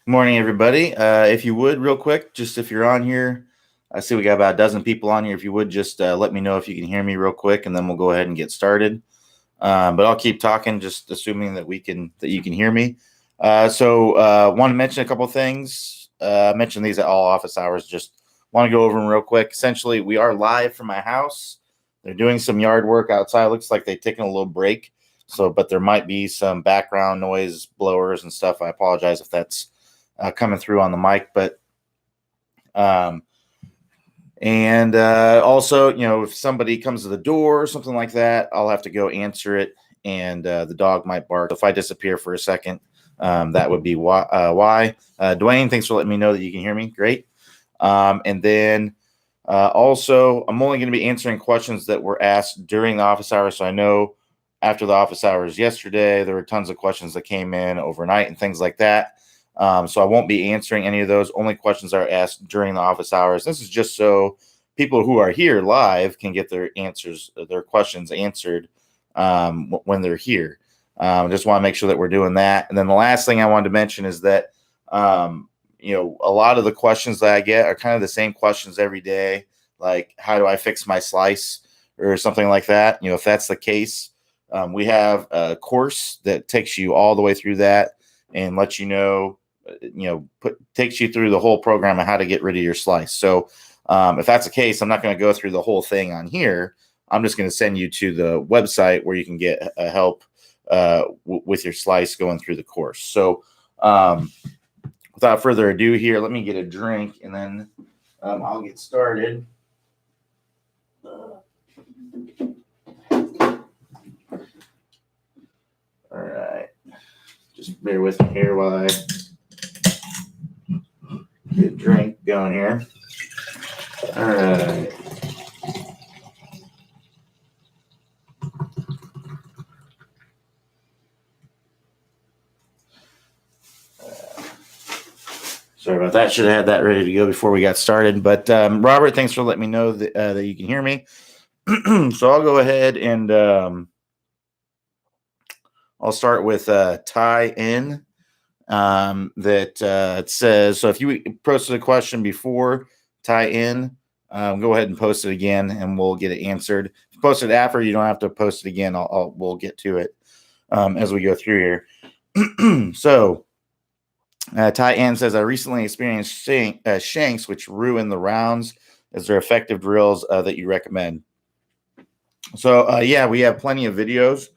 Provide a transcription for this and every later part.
Morning, everybody. If you would, real quick, just if you're on here, I see we got about a dozen people on here. If you would just let me know if you can hear me real quick, and then we'll go ahead and get started. But I'll keep talking, just assuming that you can hear me. Want to mention a couple things. I mentioned these at all office hours. Just want to go over them real quick. Essentially, we are live from my house. They're doing some yard work outside. Looks like they've taken a little break. But there might be some background noise, blowers and stuff. I apologize if that's coming through on the mic, but um, also, if somebody comes to the door or something like that, I'll have to go answer it, and the dog might bark. If I disappear for a second, that would be why. Dwayne, thanks for letting me know that you can hear me. Great. And then also, I'm only going to be answering questions that were asked during the office hours. So I know after the office hours yesterday, there were tons of questions that came in overnight and things like that. So I won't be answering any of those. Only questions are asked during the office hours. This is just so people who are here live can get their questions answered when they're here. Just want to make sure that we're doing that. And then the last thing I wanted to mention is that a lot of the questions that I get are kind of the same questions every day, like how do I fix my slice or something like that. If that's the case, we have a course that takes you all the way through that and lets you know, takes you through the whole program of how to get rid of your slice. So if that's the case, I'm not going to go through the whole thing on here. I'm just going to send you to the website where you can get help with your slice going through the course. So without further ado here, let me get a drink and then I'll get started. All right. Just bear with me here while I get a drink going here. All right. Sorry about that. Should have had that ready to go before we got started. But Robert, thanks for letting me know that you can hear me. So I'll go ahead and I'll start with tie in that it says. So if you posted a question before tie in, go ahead and post it again, and we'll get it answered. If you post it after, you don't have to post it again. We'll get to it as we go through here. So. Ty Ann says, I recently experienced shanks, which ruin the rounds. Is there effective drills that you recommend? So, yeah, we have plenty of videos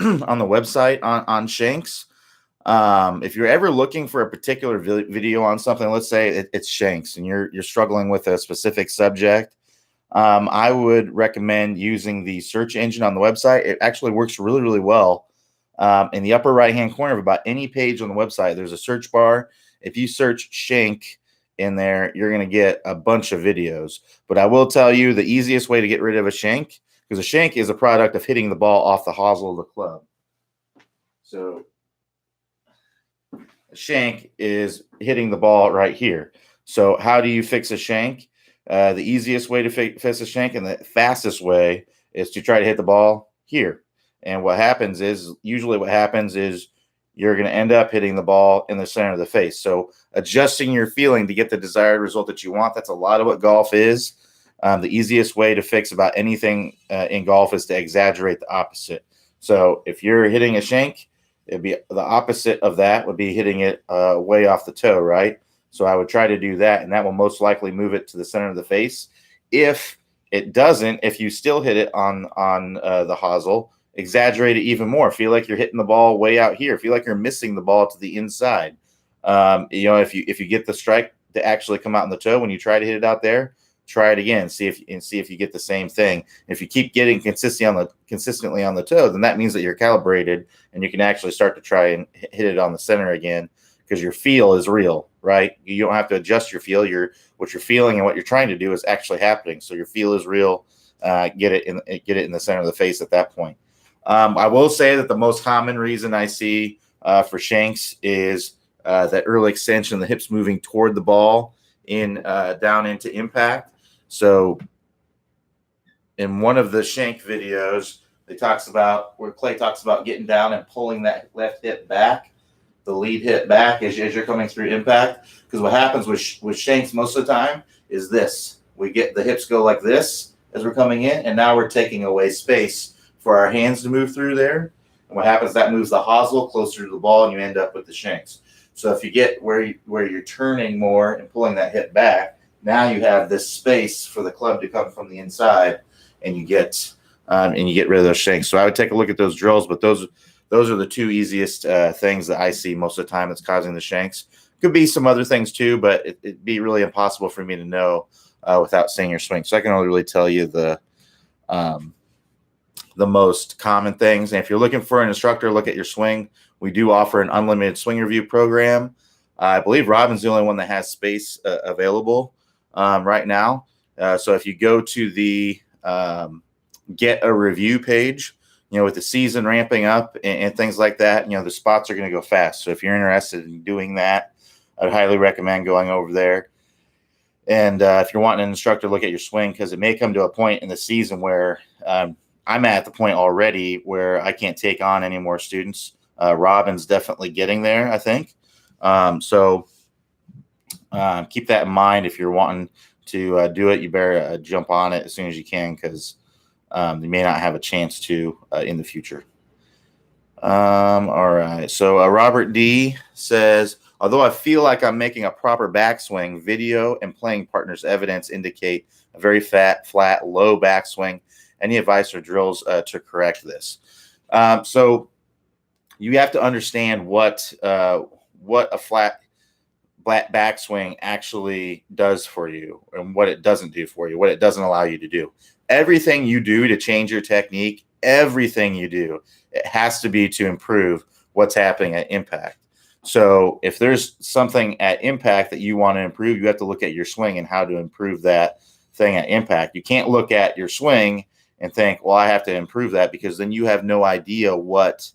on the website on shanks. If you're ever looking for a particular video on something, let's say it's shanks and you're struggling with a specific subject, I would recommend using the search engine on the website. It actually works really, really well. In the upper right-hand corner of about any page on the website, there's a search bar. If you search shank in there, you're going to get a bunch of videos. But I will tell you the easiest way to get rid of a shank, because a shank is a product of hitting the ball off the hosel of the club. So a shank is hitting the ball right here. So how do you fix a shank? The easiest way to fix a shank and the fastest way is to try to hit the ball here. And usually what happens is you're going to end up hitting the ball in the center of the face. So adjusting your feeling to get the desired result that you want, that's a lot of what golf is. The easiest way to fix about anything in golf is to exaggerate the opposite. So if you're hitting a shank, it'd be the opposite of that would be hitting it way off the toe, right? So I would try to do that, and that will most likely move it to the center of the face. If it doesn't, if you still hit it on the hosel, exaggerate it even more. Feel like you're hitting the ball way out here. Feel like you're missing the ball to the inside. If you get the strike to actually come out in the toe when you try to hit it out there, try it again. See if you get the same thing. If you keep getting consistently on the toe, then that means that you're calibrated and you can actually start to try and hit it on the center again, because your feel is real, right? You don't have to adjust your feel. What you're feeling and what you're trying to do is actually happening. So your feel is real. Get it in the center of the face at that point. I will say that the most common reason I see for shanks is that early extension of the hips moving toward the ball down into impact. So in one of the shank videos, where Clay talks about getting down and pulling that left hip back. the lead hit back as you're coming through impact. Because what happens with shanks most of the time is this. We get the hips go like this as we're coming in, and now we're taking away space for our hands to move through there. And what happens, that moves the hosel closer to the ball, and you end up with the shanks. So if you get where you're turning more and pulling that hip back, now you have this space for the club to come from the inside, and you get rid of those shanks. So I would take a look at those drills, but those are the two easiest things that I see most of the time that's causing the shanks. Could be some other things too, but it'd be really impossible for me to know without seeing your swing. So I can only really tell you the most common things. And if you're looking for an instructor, look at your swing. We do offer an unlimited swing review program. I believe Robin's the only one that has space available right now. So if you go to the get a review page, with the season ramping up and things like that, the spots are going to go fast. So if you're interested in doing that, I'd highly recommend going over there. And if you're wanting an instructor to look at your swing, because it may come to a point in the season where I'm at the point already where I can't take on any more students. Robin's definitely getting there, I think. So keep that in mind. If you're wanting to do it, you better jump on it as soon as you can, because you may not have a chance to in the future. All right. So Robert D says, although I feel like I'm making a proper backswing, video and playing partners evidence indicate a very flat, low backswing. Any advice or drills to correct this? So you have to understand what a flat backswing actually does for you and what it doesn't do for you, what it doesn't allow you to do. Everything you do to change your technique, everything you do, it has to be to improve what's happening at impact. So if there's something at impact that you want to improve, you have to look at your swing and how to improve that thing at impact. You can't look at your swing and think, well, I have to improve that, because then you have no idea what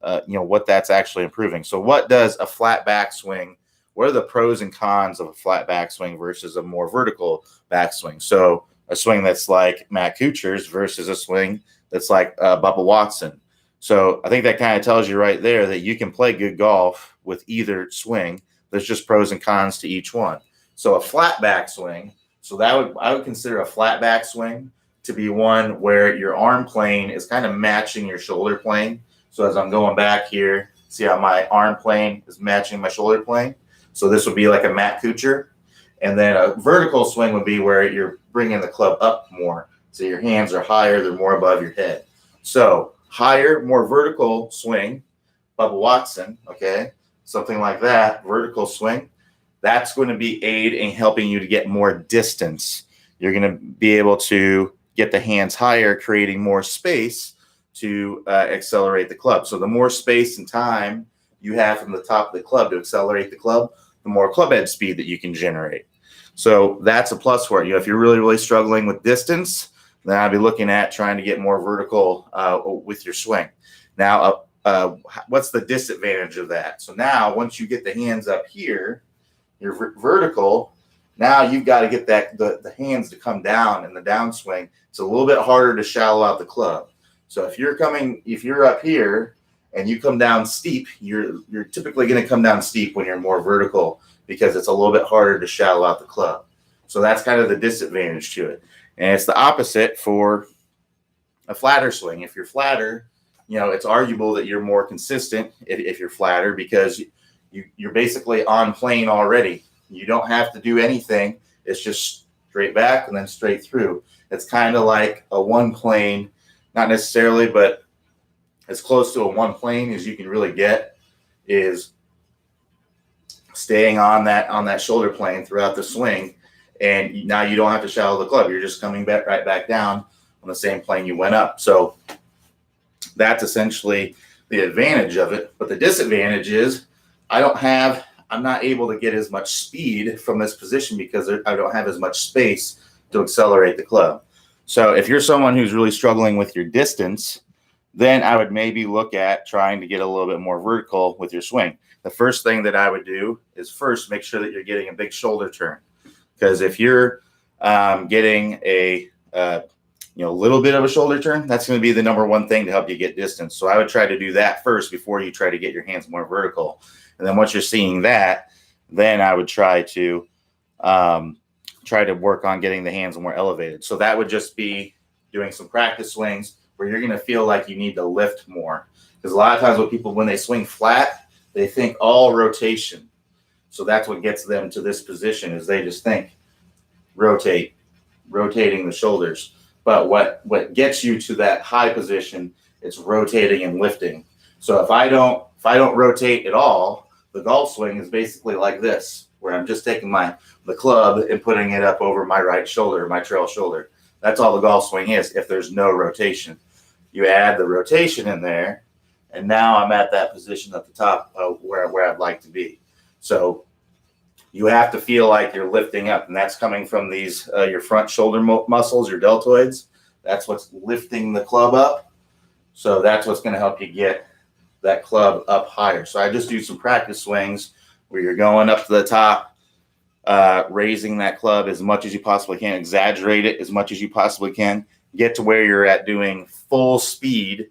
that's actually improving. So what does a flat backswing, what are the pros and cons of a flat backswing versus a more vertical backswing? So a swing that's like Matt Kuchar's versus a swing that's like Bubba Watson. So I think that kind of tells you right there that you can play good golf with either swing. There's just pros and cons to each one. So a flat backswing, so I would consider a flat backswing to be one where your arm plane is kind of matching your shoulder plane. So as I'm going back here, see how my arm plane is matching my shoulder plane? So this would be like a Matt Kuchar. And then a vertical swing would be where you're bringing the club up more. So your hands are higher, they're more above your head. So higher, more vertical swing, Bubba Watson, okay, something like that, vertical swing. That's going to be aid in helping you to get more distance. You're going to be able to get the hands higher, creating more space to accelerate the club. So the more space and time you have from the top of the club to accelerate the club, the more club head speed that you can generate. So that's a plus for you. If you're really, really struggling with distance, then I'd be looking at trying to get more vertical with your swing. Now, what's the disadvantage of that? So now once you get the hands up here, you're vertical. Now you've got to get the hands to come down in the downswing. It's a little bit harder to shallow out the club. So if you're up here and you come down steep, you're typically going to come down steep when you're more vertical, because it's a little bit harder to shallow out the club. So that's kind of the disadvantage to it. And it's the opposite for a flatter swing. If you're flatter, it's arguable that you're more consistent if you're flatter, because you're basically on plane already. You don't have to do anything. It's just straight back and then straight through. It's kind of like a one plane, not necessarily, but as close to a one plane as you can really get is staying on that shoulder plane throughout the swing. And now you don't have to shallow the club. You're just coming right back down on the same plane you went up. So that's essentially the advantage of it. But the disadvantage is I'm not able to get as much speed from this position because I don't have as much space to accelerate the club. So if you're someone who's really struggling with your distance, then I would maybe look at trying to get a little bit more vertical with your swing. The first thing that I would do is first make sure that you're getting a big shoulder turn. Because if you're getting a a little bit of a shoulder turn, that's going to be the number one thing to help you get distance. So I would try to do that first before you try to get your hands more vertical. And then once you're seeing that, then I would try to work on getting the hands more elevated. So that would just be doing some practice swings where you're going to feel like you need to lift more. Because a lot of times when they swing flat, they think all rotation. So that's what gets them to this position is they just think rotating the shoulders. But what gets you to that high position, it's rotating and lifting. So if I don't rotate at all, the golf swing is basically like this, where I'm just taking the club and putting it up over my right shoulder, my trail shoulder. That's all the golf swing is if there's no rotation. You add the rotation in there, and now I'm at that position at the top of where I'd like to be. So you have to feel like you're lifting up, and that's coming from these your front shoulder muscles, your deltoids. That's what's lifting the club up. So that's what's going to help you get that club up higher. So I just do some practice swings where you're going up to the top, raising that club as much as you possibly can, exaggerate it as much as you possibly can, get to where you're at doing full speed.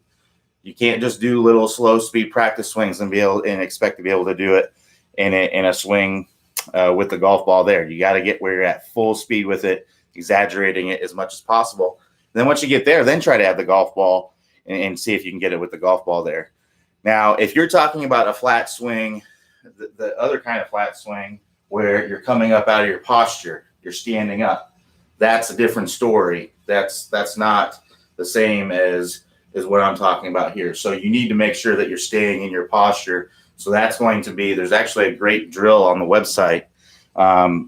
You can't just do little slow speed practice swings and expect to be able to do it in a swing with the golf ball there. You got to get where you're at full speed with it, exaggerating it as much as possible. And then once you get there, then try to add the golf ball and see if you can get it with the golf ball there. Now, if you're talking about a flat swing, the other kind of flat swing where you're coming up out of your posture, you're standing up, that's a different story. That's not the same as what I'm talking about here. So you need to make sure that you're staying in your posture. So that's going to be, there's actually a great drill on the website.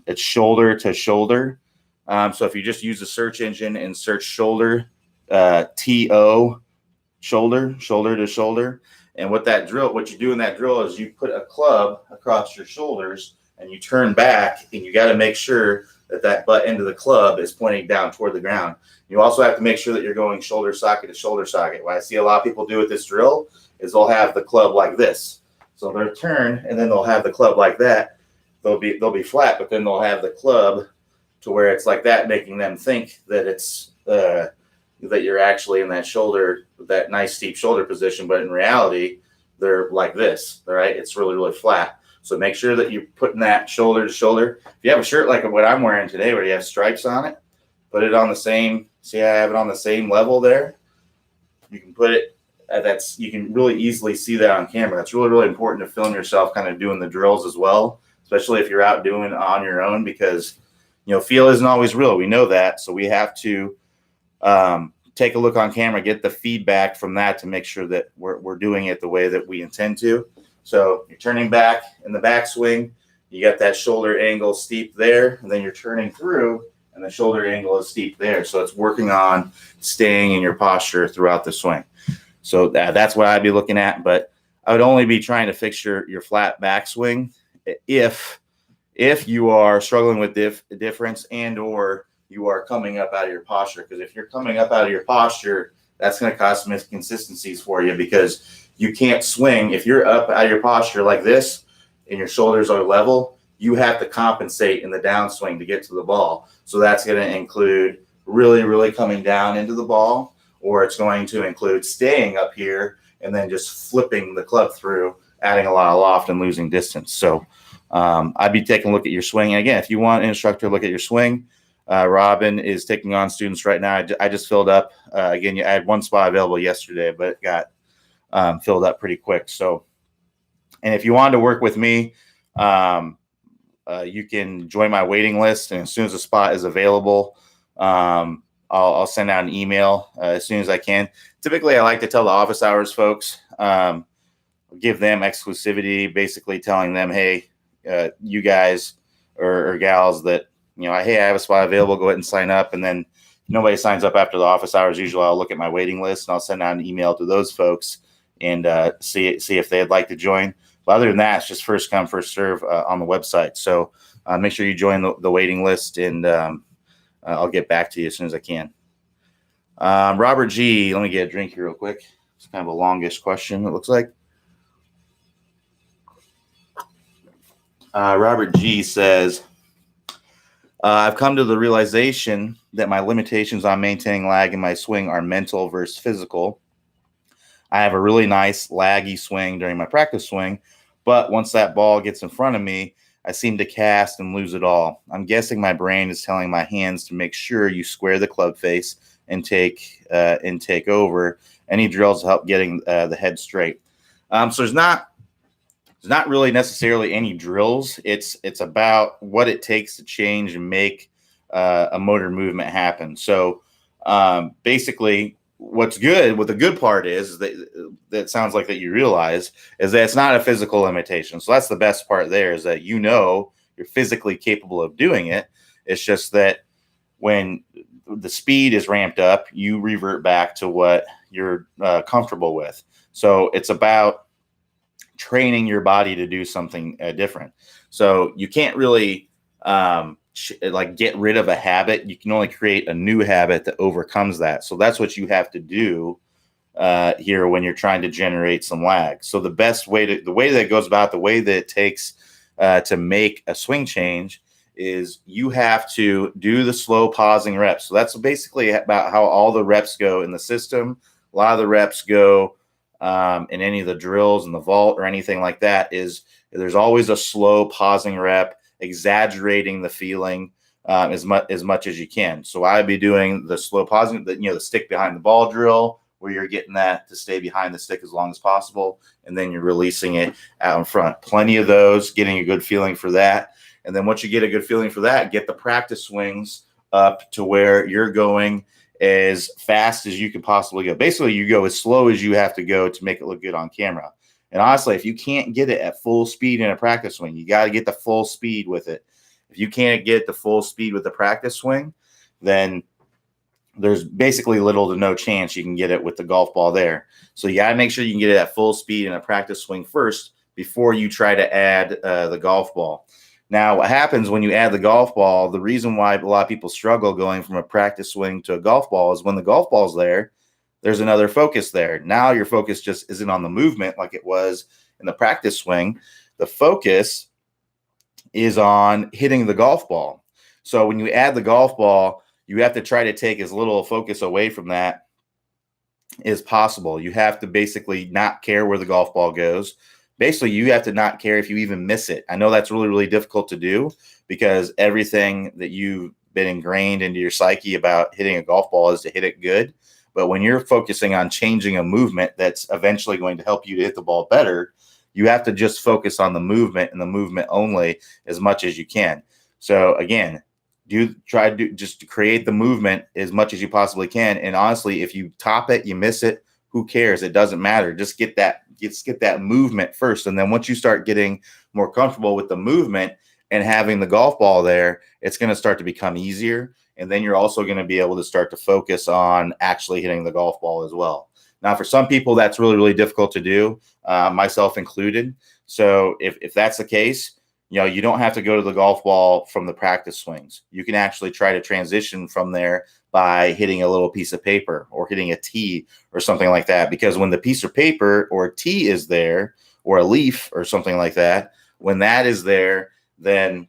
It's shoulder to shoulder. So if you just use the search engine and search shoulder, TO, shoulder to shoulder. And what you do in that drill is you put a club across your shoulders and you turn back, and you got to make sure that butt end of the club is pointing down toward the ground. You also have to make sure that you're going shoulder socket to shoulder socket. What I see a lot of people do with this drill is they'll have the club like this. So they'll turn, and then they'll have the club like that. They'll be flat, but then they'll have the club to where it's like that, making them think that it's that you're actually in that nice steep shoulder position, but in reality, they're like this, all right? It's really, really flat. So make sure that you're putting that shoulder to shoulder. If you have a shirt like what I'm wearing today where you have stripes on it, put it on the same, see how I have it on the same level there? You can put it, you can really easily see that on camera. That's really, really important to film yourself kind of doing the drills as well, especially if you're out doing it on your own, because, feel isn't always real. We know that. So we have to take a look on camera, get the feedback from that to make sure that we're doing it the way that we intend to. So you're turning back in the backswing, you got that shoulder angle steep there, and then you're turning through and the shoulder angle is steep there. So it's working on staying in your posture throughout the swing. So that's what I'd be looking at, but I would only be trying to fix your flat backswing if you are struggling with difference and or you are coming up out of your posture. Because if you're coming up out of your posture, that's going to cause some inconsistencies for you, because you can't swing. If you're up out of your posture like this and your shoulders are level, you have to compensate in the downswing to get to the ball. So that's going to include really, really coming down into the ball, or it's going to include staying up here and then just flipping the club through, adding a lot of loft and losing distance. So I'd be taking a look at your swing. And again, if you want an instructor to look at your swing, Robin is taking on students right now. I just filled up. Again, I had one spot available yesterday, but it got filled up pretty quick. So, and if you wanted to work with me, you can join my waiting list. And as soon as a spot is available, I'll send out an email as soon as I can. Typically, I like to tell the office hours folks, give them exclusivity, basically telling them, hey, you guys or gals that, hey, I have a spot available, go ahead and sign up. And then if nobody signs up after the office hours, usually I'll look at my waiting list and I'll send out an email to those folks and see if they'd like to join. But other than that, it's just first come, first serve on the website. So make sure you join the waiting list, and I'll get back to you as soon as I can. Robert G, let me get a drink here real quick. It's kind of a longish question, it looks like. Robert G says, I've come to the realization that my limitations on maintaining lag in my swing are mental versus physical. I have a really nice laggy swing during my practice swing, but once that ball gets in front of me, I seem to cast and lose it all. I'm guessing my brain is telling my hands to make sure you square the club face and take over. Any drills help getting the head straight. So there's not really necessarily any drills. It's about what it takes to change and make a motor movement happen. So basically, what the good part is that sounds like that you realize is that it's not a physical limitation. So that's the best part there, is that you're physically capable of doing it. It's just that when the speed is ramped up, you revert back to what you're comfortable with. So it's about training your body to do something different. So you can't really get rid of a habit. You can only create a new habit that overcomes that. So that's what you have to do here when you're trying to generate some lag. So the way that it goes about, the way that it takes to make a swing change is you have to do the slow pausing reps. So that's basically about how all the reps go in the system. A lot of the reps go in any of the drills in the vault or anything like that. Is there's always a slow pausing rep, exaggerating the feeling as much as you can. So I'd be doing the slow pausing, the stick behind the ball drill, where you're getting that to stay behind the stick as long as possible, and then you're releasing it out in front. Plenty of those, getting a good feeling for that. And then once you get a good feeling for that, get the practice swings up to where you're going as fast as you can possibly go. Basically, you go as slow as you have to go to make it look good on camera. And honestly, if you can't get it at full speed in a practice swing, you got to get the full speed with it. If you can't get the full speed with the practice swing, then there's basically little to no chance you can get it with the golf ball there. So you got to make sure you can get it at full speed in a practice swing first before you try to add the golf ball. Now, what happens when you add the golf ball, the reason why a lot of people struggle going from a practice swing to a golf ball is when the golf ball's there, there's another focus there. Now your focus just isn't on the movement like it was in the practice swing. The focus is on hitting the golf ball. So when you add the golf ball, you have to try to take as little focus away from that as possible. You have to basically not care where the golf ball goes. Basically, you have to not care if you even miss it. I know that's really, really difficult to do because everything that you've been ingrained into your psyche about hitting a golf ball is to hit it good. But when you're focusing on changing a movement that's eventually going to help you to hit the ball better, you have to just focus on the movement and the movement only as much as you can. So again, try to create the movement as much as you possibly can. And honestly, if you top it, you miss it, who cares? It doesn't matter. Just get that movement first. And then once you start getting more comfortable with the movement and having the golf ball there, it's going to start to become easier. And then you're also going to be able to start to focus on actually hitting the golf ball as well. Now, for some people, that's really, really difficult to do, myself included. So if that's the case, you don't have to go to the golf ball from the practice swings. You can actually try to transition from there by hitting a little piece of paper or hitting a tee or something like that. Because when the piece of paper or a tee is there, or a leaf or something like that, when that is there, then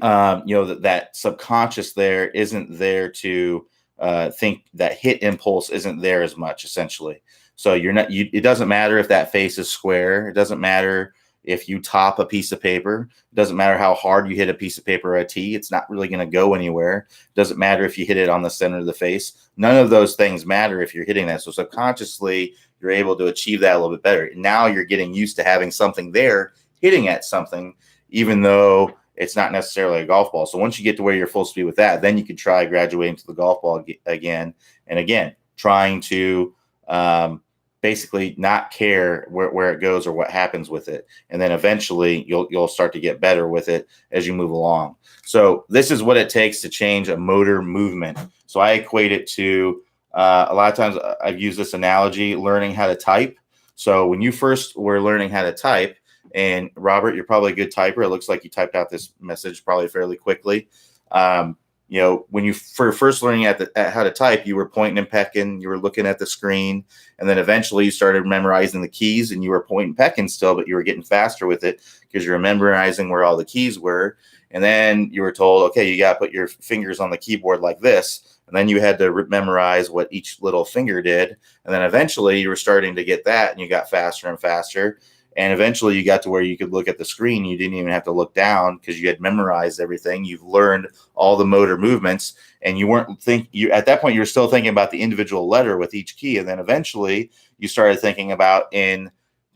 that subconscious there isn't there to think that hit impulse isn't there as much, essentially. So it doesn't matter if that face is square. It doesn't matter if you top a piece of paper. It doesn't matter how hard you hit a piece of paper or a tee. It's not really going to go anywhere. It doesn't matter if you hit it on the center of the face. None of those things matter if you're hitting that. So subconsciously, you're able to achieve that a little bit better. Now you're getting used to having something there hitting at something, even though it's not necessarily a golf ball. So once you get to where you're full speed with that, then you can try graduating to the golf ball again and again, trying to basically not care where it goes or what happens with it. And then eventually you'll start to get better with it as you move along. So this is what it takes to change a motor movement. So I equate it to a lot of times I've used this analogy, learning how to type. So when you first were learning how to type, and Robert, you're probably a good typer. It looks like you typed out this message probably fairly quickly. you know, when you first learning at how to type, you were pointing and pecking, you were looking at the screen, and then eventually you started memorizing the keys, and you were pointing and pecking still, but you were getting faster with it because you're memorizing where all the keys were. And then you were told, okay, you got to put your fingers on the keyboard like this. And then you had to memorize what each little finger did. And then eventually you were starting to get that, and you got faster and faster. And eventually you got to where you could look at the screen. You didn't even have to look down because you had memorized everything. You've learned all the motor movements, and you weren't at that point, you were still thinking about the individual letter with each key. And then eventually you started thinking about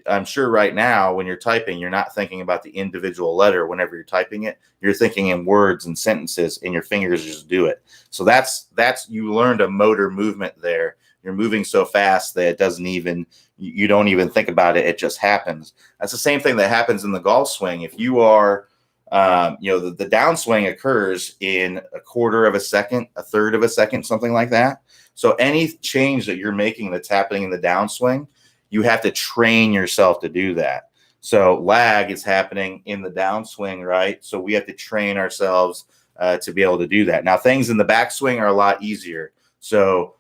I'm sure right now when you're typing, you're not thinking about the individual letter whenever you're typing it. You're thinking in words and sentences, and your fingers just do it. So that's you learned a motor movement there. You're moving so fast that it doesn't even, you don't even think about it. It just happens. That's the same thing that happens in the golf swing. If you are, the downswing occurs in a quarter of a second, a third of a second, something like that. So any change that you're making that's happening in the downswing, you have to train yourself to do that. So lag is happening in the downswing, right? So we have to train ourselves to be able to do that. Now, things in the backswing are a lot easier. So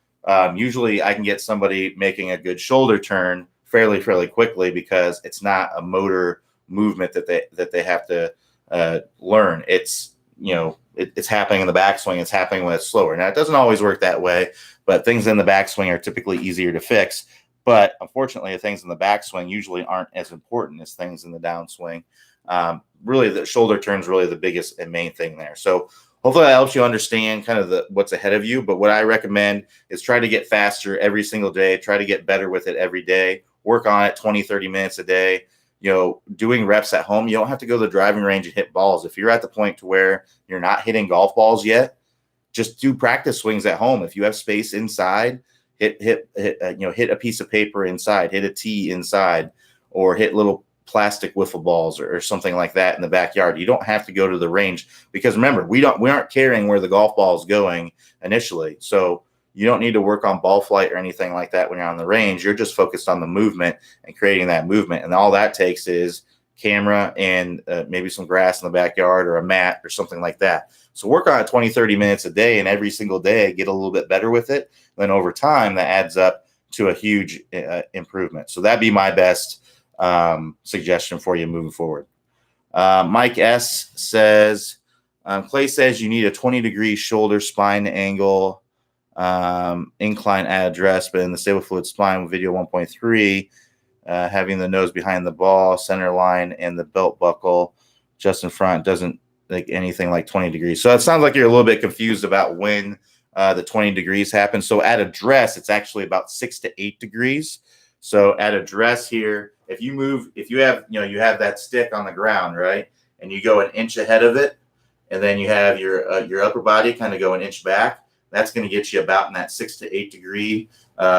usually I can get somebody making a good shoulder turn fairly quickly because it's not a motor movement that they have to learn. It's, it's happening in the backswing. It's happening when it's slower. Now, it doesn't always work that way, but things in the backswing are typically easier to fix. But unfortunately, the things in the backswing usually aren't as important as things in the downswing. Really, the shoulder turn is really the biggest and main thing there. So hopefully that helps you understand kind of what's ahead of you. But what I recommend is try to get faster every single day. Try to get better with it every day. Work on it 20, 30 minutes a day. Doing reps at home, you don't have to go to the driving range and hit balls. If you're at the point to where you're not hitting golf balls yet, just do practice swings at home. If you have space inside, hit a piece of paper inside, hit a tee inside, or hit little plastic wiffle balls or something like that in the backyard. You don't have to go to the range because remember, we aren't caring where the golf ball is going initially. So you don't need to work on ball flight or anything like that when you're on the range. You're just focused on the movement and creating that movement. And all that takes is camera and maybe some grass in the backyard or a mat or something like that. So work on it 20, 30 minutes a day, and every single day get a little bit better with it. Then over time, that adds up to a huge improvement. So that'd be my best suggestion for you moving forward. Mike S. says, Clay says you need a 20-degree shoulder spine angle incline at address, but in the stable fluid spine with video 1.3, having the nose behind the ball, center line, and the belt buckle just in front doesn't like anything like 20 degrees. So it sounds like you're a little bit confused about when the 20 degrees happen. So at address, it's actually about 6 to 8 degrees. So at address here, if you have that stick on the ground, right, and you go an inch ahead of it, and then you have your upper body kind of go an inch back, that's going to get you about in that 6 to 8 degree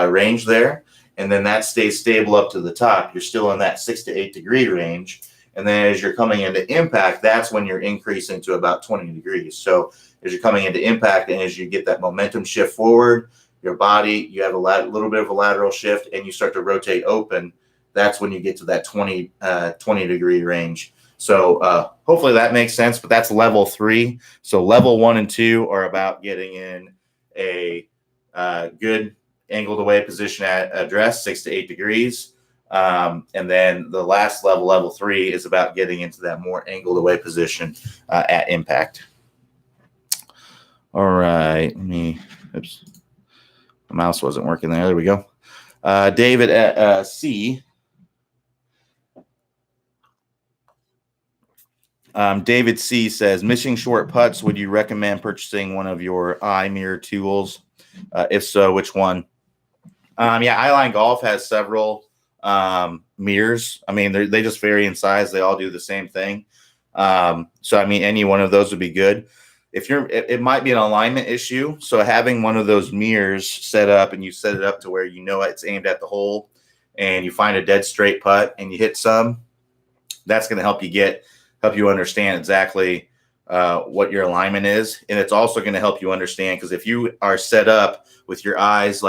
range there. And then that stays stable up to the top. You're still in that 6 to 8 degree range. And then as you're coming into impact, that's when you're increasing to about 20 degrees. So as you're coming into impact and as you get that momentum shift forward, your body, you have a little bit of a lateral shift and you start to rotate open. That's when you get to that 20 degree range. So hopefully that makes sense, but that's level 3. So level 1 and 2 are about getting in a good angled away position at address, 6 to 8 degrees. And then the last level 3, is about getting into that more angled away position at impact. All right. Oops. The mouse wasn't working there. There we go. David C. David C. says, missing short putts, would you recommend purchasing one of your eye mirror tools? If so, which one? Eyeline Golf has several mirrors. I mean, they just vary in size. They all do the same thing. So, I mean, any one of those would be good. It might be an alignment issue. So having one of those mirrors set up and you set it up to where it's aimed at the hole and you find a dead straight putt and you hit some, that's going to help you understand exactly what your alignment is. And it's also going to help you understand, because if you are set up with your eyes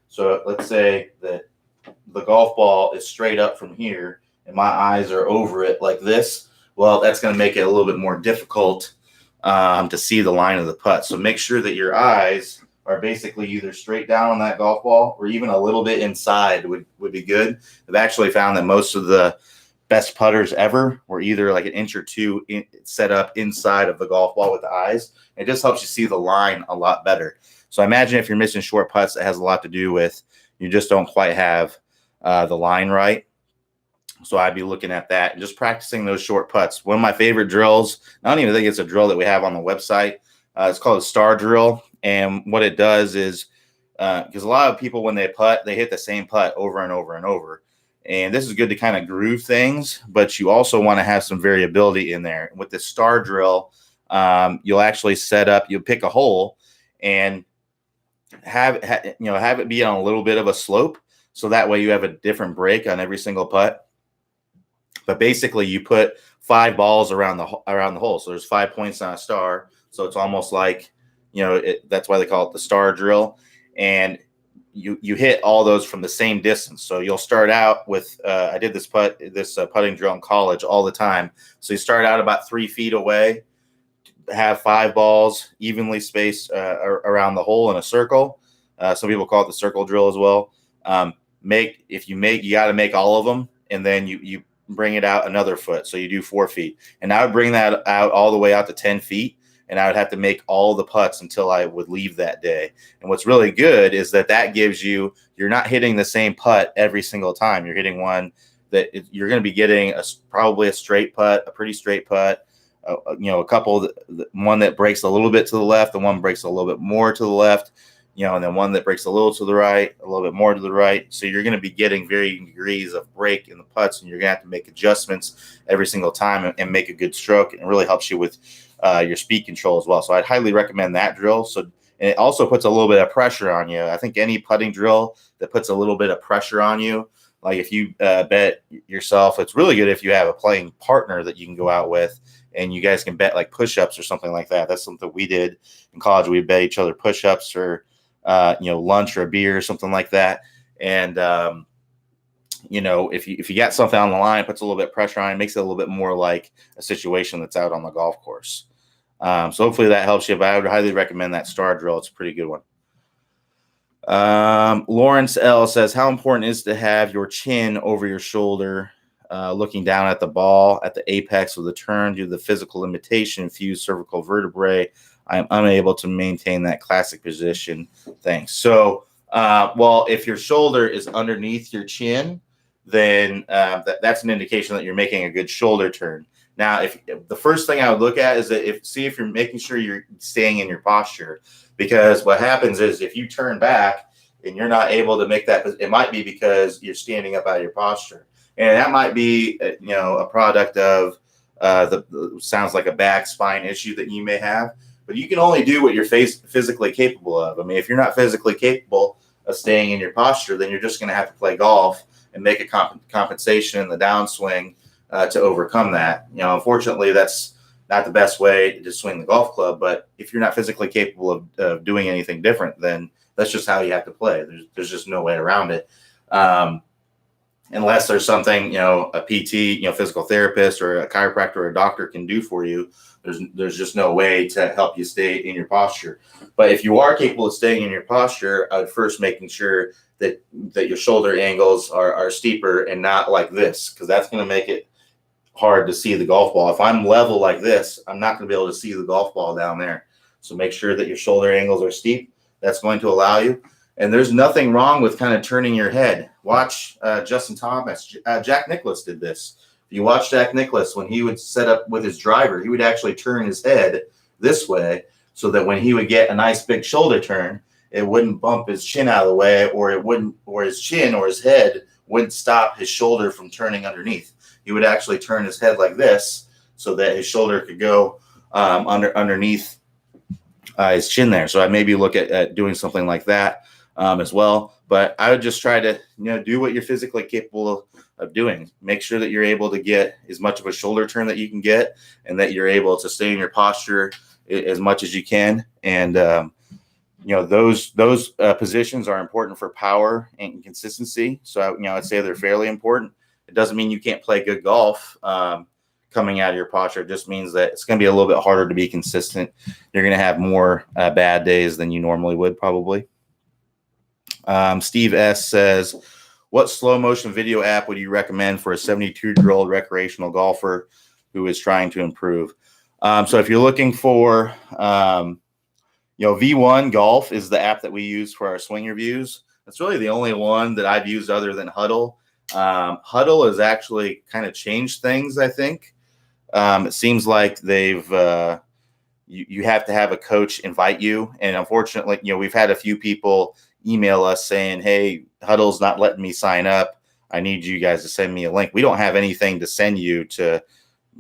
so let's say that the golf ball is straight up from here and my eyes are over it like this. Well, that's going to make it a little bit more difficult to see the line of the putt. So make sure that your eyes are basically either straight down on that golf ball or even a little bit inside would be good. I've actually found that most of the best putters ever were either like an inch or two set up inside of the golf ball with the eyes. It just helps you see the line a lot better. So I imagine if you're missing short putts, it has a lot to do with you just don't quite have the line right. So I'd be looking at that and just practicing those short putts. One of my favorite drills, I don't even think it's a drill that we have on the website. It's called a star drill. And what it does is, because a lot of people, when they putt, they hit the same putt over and over and over. And this is good to kind of groove things, but you also want to have some variability in there. With the star drill, you'll actually you'll pick a hole and have it be on a little bit of a slope. So that way you have a different break on every single putt. But basically, you put 5 balls around the hole. So there's 5 points on a star. So it's almost like, that's why they call it the star drill. And you hit all those from the same distance. So you'll start out with, I did this putting drill in college all the time. So you start out about 3 feet away, have 5 balls evenly spaced around the hole in a circle. Some people call it the circle drill as well. You got to make all of them, and then you bring it out another foot. So you do 4 feet, and I would bring that out all the way out to 10 feet. And I would have to make all the putts until I would leave that day. And what's really good is that gives you're not hitting the same putt every single time. You're hitting one that you're going to be getting probably a straight putt, a pretty straight putt, a couple, one that breaks a little bit to the left, and one breaks a little bit more to the left, and then one that breaks a little to the right, a little bit more to the right. So you're going to be getting varying degrees of break in the putts, and you're going to have to make adjustments every single time and make a good stroke. And it really helps you with your speed control as well. So I'd highly recommend that drill. And it also puts a little bit of pressure on you. I think any putting drill that puts a little bit of pressure on you, like if you bet yourself, it's really good if you have a playing partner that you can go out with and you guys can bet like push-ups or something like that. That's something we did in college. We bet each other push-ups or lunch or a beer or something like that. And if you got something on the line, it puts a little bit of pressure on it, makes it a little bit more like a situation that's out on the golf course. So hopefully that helps you, but I would highly recommend that star drill. It's a pretty good one. Lawrence L says, how important is to have your chin over your shoulder, looking down at the ball at the apex of the turn due to the physical limitation, fused cervical vertebrae? I am unable to maintain that classic position. Thanks. So, if your shoulder is underneath your chin, then that's an indication that you're making a good shoulder turn. Now, if the first thing I would look at is that if you're making sure you're staying in your posture, because what happens is if you turn back and you're not able to make that, it might be because you're standing up out of your posture, and that might be a product of sounds like a back spine issue that you may have. But you can only do what you're physically capable of. I mean, if you're not physically capable of staying in your posture, then you're just going to have to play golf and make a compensation in the downswing to overcome that. Unfortunately, that's not the best way to swing the golf club. But if you're not physically capable of doing anything different, then that's just how you have to play. There's just no way around it. Unless there's something, a PT, physical therapist or a chiropractor or a doctor can do for you. There's just no way to help you stay in your posture. But if you are capable of staying in your posture, I would first making sure that your shoulder angles are steeper and not like this, because that's going to make it hard to see the golf ball. If I'm level like this, I'm not going to be able to see the golf ball down there. So make sure that your shoulder angles are steep. That's going to allow you. And there's nothing wrong with kind of turning your head. Watch Justin Thomas. Jack Nicklaus did this. If you watch Jack Nicklaus, when he would set up with his driver, he would actually turn his head this way so that when he would get a nice big shoulder turn, it wouldn't bump his chin out of the way, or his chin or his head wouldn't stop his shoulder from turning underneath. He would actually turn his head like this so that his shoulder could go underneath his chin there. So I maybe look at doing something like that as well. But I would just try to do what you're physically capable of doing. Make sure that you're able to get as much of a shoulder turn that you can get, and that you're able to stay in your posture as much as you can. And those positions are important for power and consistency. So I'd say they're fairly important. It doesn't mean you can't play good golf. coming out of your posture. It just means that it's going to be a little bit harder to be consistent. You're going to have more bad days than you normally would, probably. Steve S. says, what slow motion video app would you recommend for a 72-year-old recreational golfer who is trying to improve? So if you're looking for, V1 Golf is the app that we use for our swing reviews. That's really the only one that I've used other than Huddle. Huddle has actually kind of changed things, I think. It seems like they've you have to have a coach invite you. And unfortunately, we've had a few people email us saying, hey, Huddle's not letting me sign up. I need you guys to send me a link. We don't have anything to send you to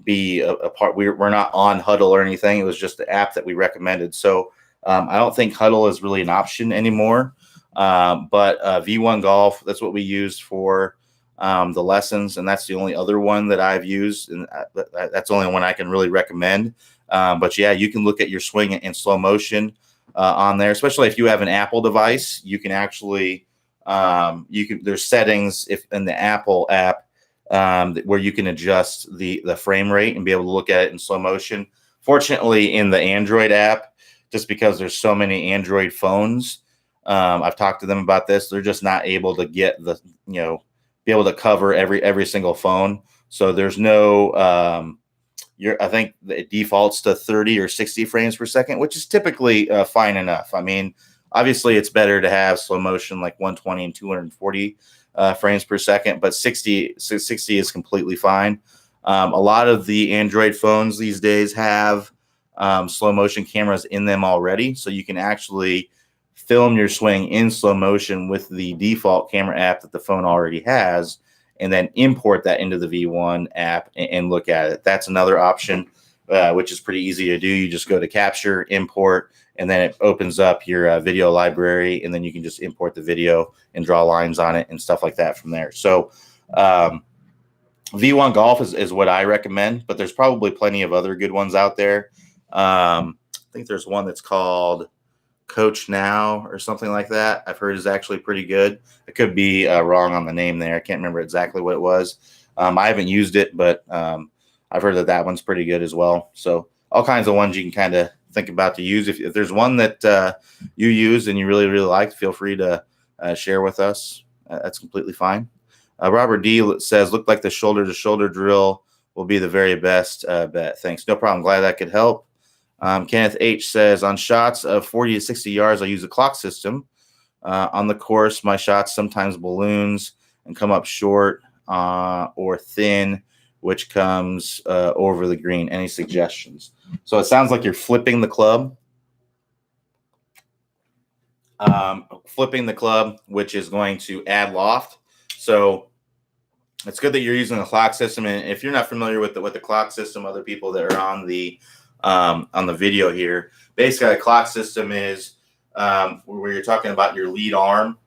be a part. We're not on Huddle or anything. It was just the app that we recommended. So I don't think Huddle is really an option anymore. But V1 Golf, that's what we used for the lessons. And that's the only other one that I've used. And that's the only one I can really recommend. But yeah, you can look at your swing in slow motion on there, especially if you have an Apple device. You can actually, there's settings in the Apple app where you can adjust the frame rate and be able to look at it in slow motion. Fortunately, in the Android app, just because there's so many Android phones, I've talked to them about this. They're just not able to get be able to cover every single phone. So there's no, I think it defaults to 30 or 60 frames per second, which is typically fine enough. I mean, obviously it's better to have slow motion like 120 and 240 frames per second, but 60 is completely fine. A lot of the Android phones these days have slow motion cameras in them already. So you can actually film your swing in slow motion with the default camera app that the phone already has, and then import that into the V1 app and look at it. That's another option, which is pretty easy to do. You just go to capture, import, and then it opens up your video library, and then you can just import the video and draw lines on it and stuff like that from there. So V1 Golf is what I recommend, but there's probably plenty of other good ones out there. I think there's one that's called Coach Now or something like that. I've heard is actually pretty good. I could be wrong on the name there. I can't remember exactly what it was. I haven't used it, but I've heard that one's pretty good as well. So all kinds of ones you can kind of think about to use. If there's one that you use and you really, really like, feel free to share with us. That's completely fine. Robert D says, look like the shoulder-to-shoulder drill will be the very best bet. Thanks. No problem. Glad that could help. Kenneth H says, on shots of 40 to 60 yards, I use a clock system. On the course, my shots sometimes balloons and come up short or thin, which comes over the green. Any suggestions? So it sounds like you're flipping the club. Flipping the club, which is going to add loft. So it's good that you're using a clock system. And if you're not familiar with the clock system, other people that are on the video here, basically a clock system is where you're talking about your lead arm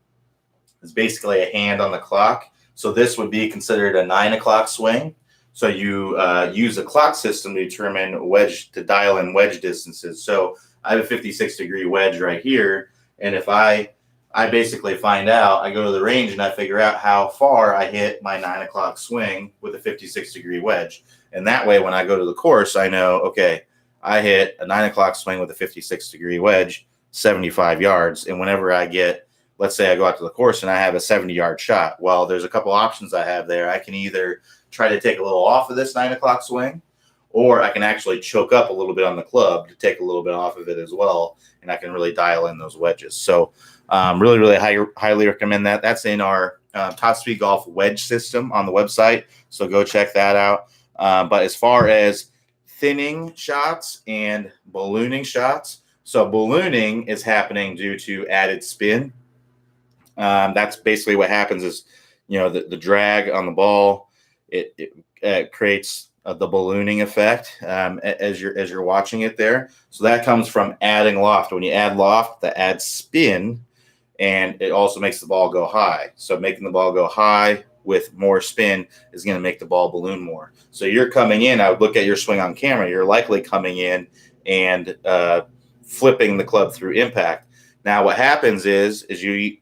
is basically a hand on the clock. So this would be considered a 9 o'clock swing. So you use a clock system to determine to dial in wedge distances. So I have a 56-degree wedge right here, and if I basically find out, I go to the range and I figure out how far I hit my 9 o'clock swing with a 56-degree wedge. And that way, when I go to the course, I know, okay, I hit a 9 o'clock swing with a 56-degree wedge, 75 yards. And whenever I get, let's say I go out to the course and I have a 70-yard shot, well, there's a couple options I have there. I can either try to take a little off of this 9 o'clock swing, or I can actually choke up a little bit on the club to take a little bit off of it as well, and I can really dial in those wedges. So really, really highly recommend that. That's in our Top Speed Golf wedge system on the website, so go check that out. But as far as thinning shots and ballooning shots, so ballooning is happening due to added spin. That's basically what happens is, the drag on the ball, it creates the ballooning effect as you're watching it there. So that comes from adding loft. When you add loft, that adds spin, and it also makes the ball go high. So making the ball go high with more spin is going to make the ball balloon more. So you're coming in, I would look at your swing on camera, you're likely coming in and flipping the club through impact. Now what happens is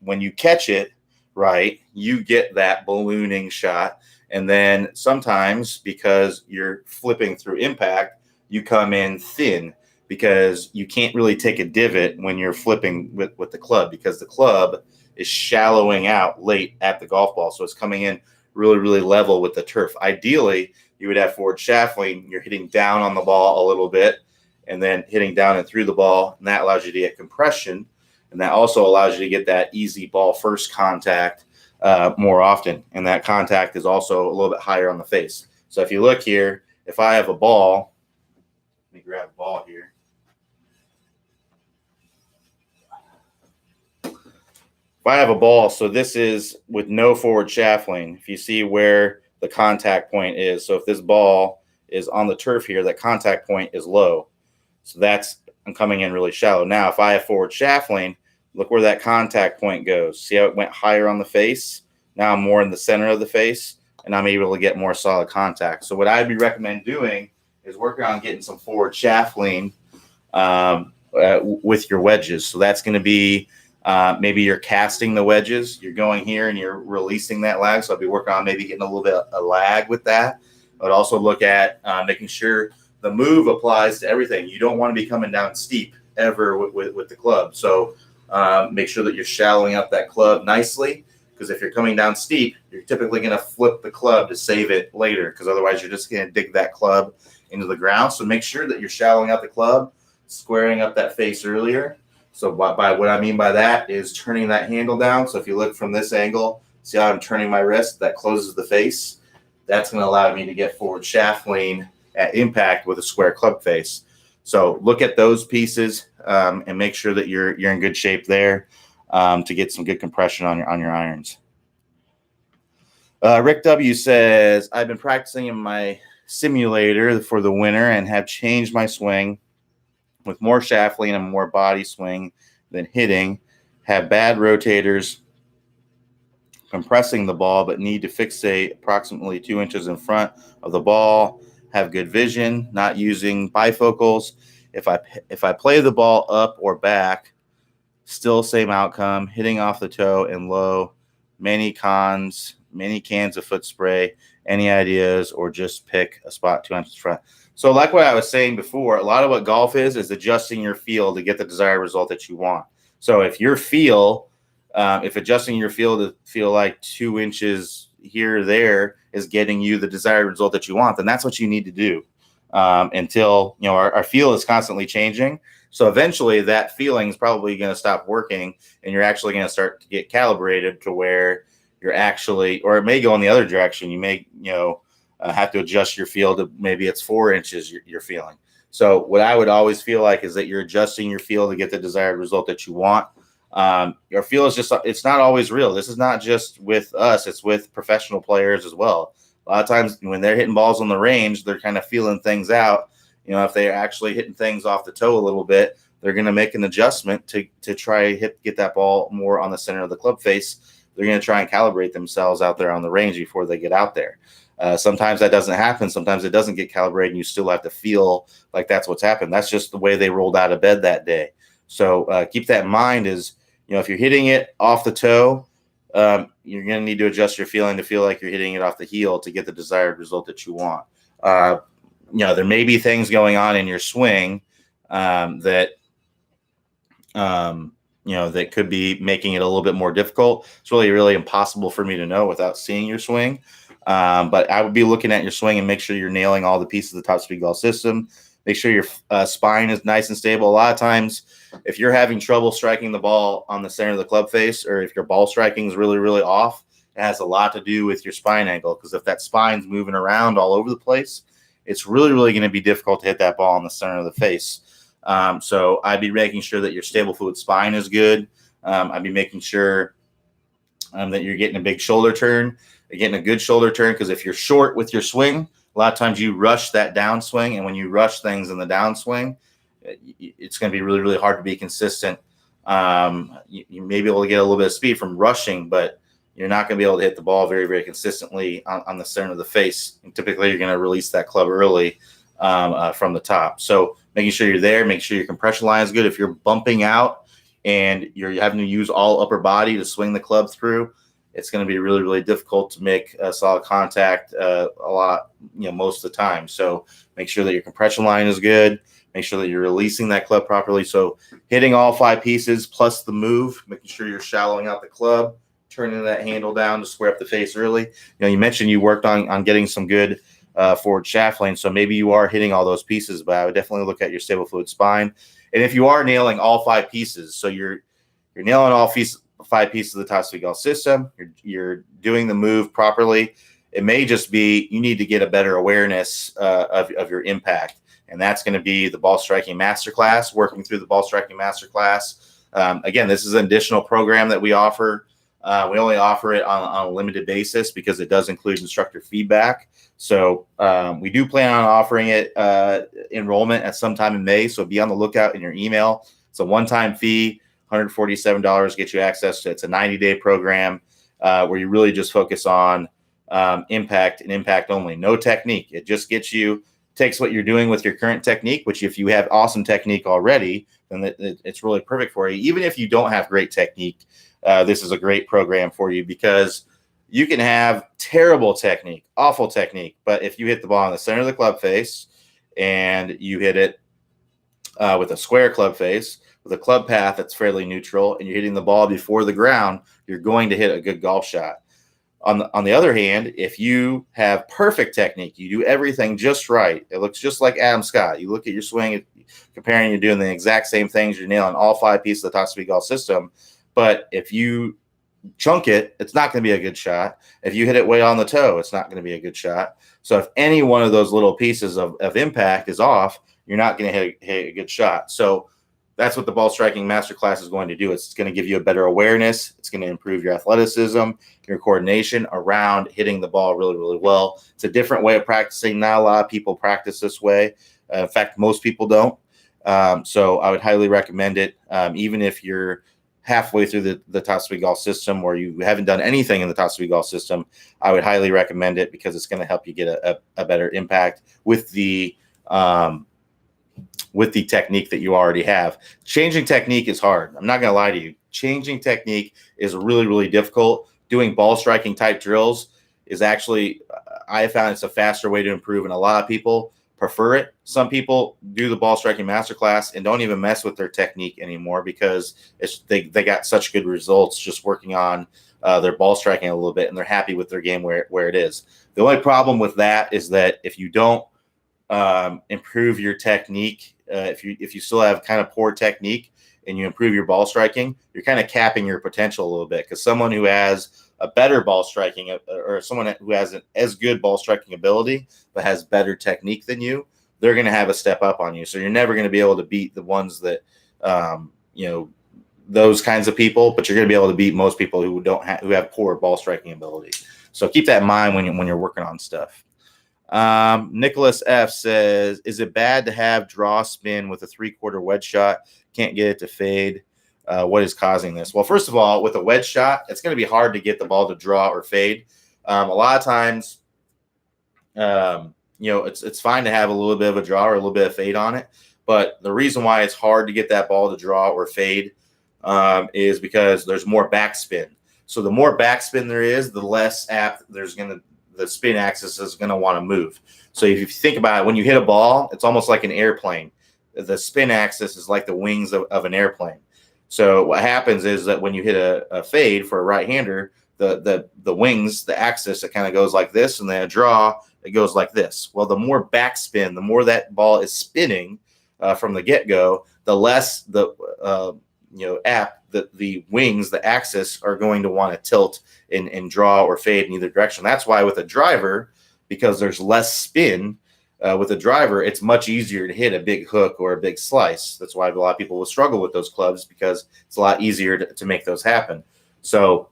when you catch it right, you get that ballooning shot, And then sometimes, because you're flipping through impact, you come in thin because you can't really take a divot when you're flipping with the club, because the club is shallowing out late at the golf ball. So it's coming in really, really level with the turf. Ideally, you would have forward shaft lean. You're hitting down on the ball a little bit and then hitting down and through the ball. And that allows you to get compression. And that also allows you to get that easy ball first contact more often. And that contact is also a little bit higher on the face. So if you look here, if I have a ball, let me grab a ball here. If I have a ball, so this is with no forward shaft lean. If you see where the contact point is, so if this ball is on the turf here, that contact point is low. So I'm coming in really shallow. Now, if I have forward shaft lean, look where that contact point goes. See how it went higher on the face? Now I'm more in the center of the face, and I'm able to get more solid contact. So what I'd be recommend doing is working on getting some forward shaft lean with your wedges. So that's going to be maybe you're casting the wedges. You're going here and you're releasing that lag. So I'll be working on maybe getting a little bit of a lag with that. But also look at making sure the move applies to everything. You don't want to be coming down steep ever with the club. So make sure that you're shallowing up that club nicely, because if you're coming down steep, you're typically going to flip the club to save it later, because otherwise you're just going to dig that club into the ground. So make sure that you're shallowing out the club, squaring up that face earlier. So by what I mean by that is turning that handle down. So if you look from this angle, see how I'm turning my wrist? That closes the face. That's going to allow me to get forward shaft lean at impact with a square club face. So look at those pieces and make sure that you're in good shape there to get some good compression on your irons. Rick W says, I've been practicing in my simulator for the winter and have changed my swing with more shaft lean and more body swing than hitting. Have bad rotators compressing the ball, but need to fixate approximately 2 inches in front of the ball. Have good vision, not using bifocals. If I play the ball up or back, still same outcome, hitting off the toe and low. Many cans of foot spray. Any ideas, or just pick a spot 2 inches front? So like what I was saying before, a lot of what golf is adjusting your feel to get the desired result that you want. So if your feel, if adjusting your feel to feel like 2 inches here or there is getting you the desired result that you want, then that's what you need to do until, our feel is constantly changing. So eventually that feeling is probably going to stop working, and you're actually going to start to get calibrated to where you're actually, or it may go in the other direction. You may, have to adjust your feel to maybe it's 4 inches you're feeling. So what I would always feel like is that you're adjusting your feel to get the desired result that you want. Your feel is it's not always real. This is not just with us, it's with professional players as well. A lot of times when they're hitting balls on the range, they're kind of feeling things out. If they're actually hitting things off the toe a little bit, they're going to make an adjustment to try get that ball more on the center of the club face. They're going to try and calibrate themselves out there on the range before they get out there. Sometimes that doesn't happen. Sometimes it doesn't get calibrated, and you still have to feel like that's what's happened. That's just the way they rolled out of bed that day. So keep that in mind is, if you're hitting it off the toe, you're going to need to adjust your feeling to feel like you're hitting it off the heel to get the desired result that you want. There may be things going on in your swing that could be making it a little bit more difficult. It's really, really impossible for me to know without seeing your swing. But I would be looking at your swing and make sure you're nailing all the pieces of the Top Speed Golf system. Make sure your spine is nice and stable. A lot of times, if you're having trouble striking the ball on the center of the club face, or if your ball striking is really, really off, it has a lot to do with your spine angle. Because if that spine's moving around all over the place, it's really, really going to be difficult to hit that ball in the center of the face. So I'd be making sure that your stable fluid spine is good. I'd be making sure that you're getting a big shoulder turn, getting a good shoulder turn, because if you're short with your swing, a lot of times you rush that downswing, and when you rush things in the downswing, it's going to be really, really hard to be consistent. You may be able to get a little bit of speed from rushing, but you're not going to be able to hit the ball very, very consistently on the center of the face. And typically, you're going to release that club early from the top. So making sure you're there, make sure your compression line is good. If you're bumping out and you're having to use all upper body to swing the club through, it's going to be really, really difficult to make solid contact a lot, most of the time. So make sure that your compression line is good. Make sure that you're releasing that club properly. So hitting all 5 pieces plus the move, making sure you're shallowing out the club, turning that handle down to square up the face early. You mentioned you worked on getting some good forward shaft lane. So maybe you are hitting all those pieces, but I would definitely look at your stable fluid spine. And if you are nailing all 5 pieces, so you're nailing all 5 pieces of the Tatsumi golf system, you're doing the move properly, it may just be you need to get a better awareness of your impact. And that's going to be the ball striking masterclass, working through the ball striking masterclass. Again, this is an additional program that we offer. We only offer it on a limited basis because it does include instructor feedback. So we do plan on offering it enrollment at some time in May. So be on the lookout in your email. It's a one-time fee, $147 gets you access to. It's a 90-day program where you really just focus on impact and impact only. No technique. It just takes what you're doing with your current technique, which if you have awesome technique already, then it's really perfect for you. Even if you don't have great technique, this is a great program for you because you can have terrible technique, awful technique, but if you hit the ball in the center of the club face and you hit it with a square club face, with a club path that's fairly neutral, and you're hitting the ball before the ground, you're going to hit a good golf shot. On the other hand, if you have perfect technique, you do everything just right, it looks just like Adam Scott. You look at your swing, comparing, you're doing the exact same things, you're nailing all 5 pieces of the Tatsumi golf system. But if you chunk it, it's not going to be a good shot. If you hit it way on the toe, it's not going to be a good shot. So if any one of those little pieces of impact is off, you're not going to hit a good shot. So that's what the ball striking masterclass is going to do. It's going to give you a better awareness. It's going to improve your athleticism, your coordination around hitting the ball really, really well. It's a different way of practicing. Not a lot of people practice this way. In fact, most people don't. So I would highly recommend it. Even if you're halfway through the Tatsumi golf system or you haven't done anything in the Tatsumi golf system, I would highly recommend it because it's going to help you get a better impact with the technique that you already have. Changing technique is hard. I'm not going to lie to you. Changing technique is really, really difficult. Doing ball striking type drills is actually, I have found it's a faster way to improve, and a lot of people prefer it. Some people do the ball striking masterclass and don't even mess with their technique anymore because they got such good results just working on their ball striking a little bit, and they're happy with their game where it is. The only problem with that is that if you don't improve your technique, if you still have kind of poor technique and you improve your ball striking, you're kind of capping your potential a little bit, because someone who has a better ball striking or someone who has an as good ball striking ability but has better technique than you, they're going to have a step up on you. So you're never going to be able to beat the ones that those kinds of people, but you're going to be able to beat most people who have poor ball striking ability. So keep that in mind when you're working on stuff. Nicholas F says, is it bad to have draw spin with a 3/4 wedge shot? Can't get it to fade. What is causing this? Well, first of all, with a wedge shot, it's going to be hard to get the ball to draw or fade. A lot of times, it's fine to have a little bit of a draw or a little bit of fade on it. But the reason why it's hard to get that ball to draw or fade is because there's more backspin. So the more backspin there is, the less apt the spin axis is going to want to move. So if you think about it, when you hit a ball, it's almost like an airplane. The spin axis is like the wings of an airplane. So what happens is that when you hit a fade for a right-hander, the wings, the axis, it kind of goes like this, and then a draw, it goes like this. Well, the more backspin, the more that ball is spinning from the get-go, the less the wings, the axis, are going to want to tilt and draw or fade in either direction. That's why with a driver, because there's less spin, with a driver, it's much easier to hit a big hook or a big slice. That's why a lot of people will struggle with those clubs, because it's a lot easier to make those happen. So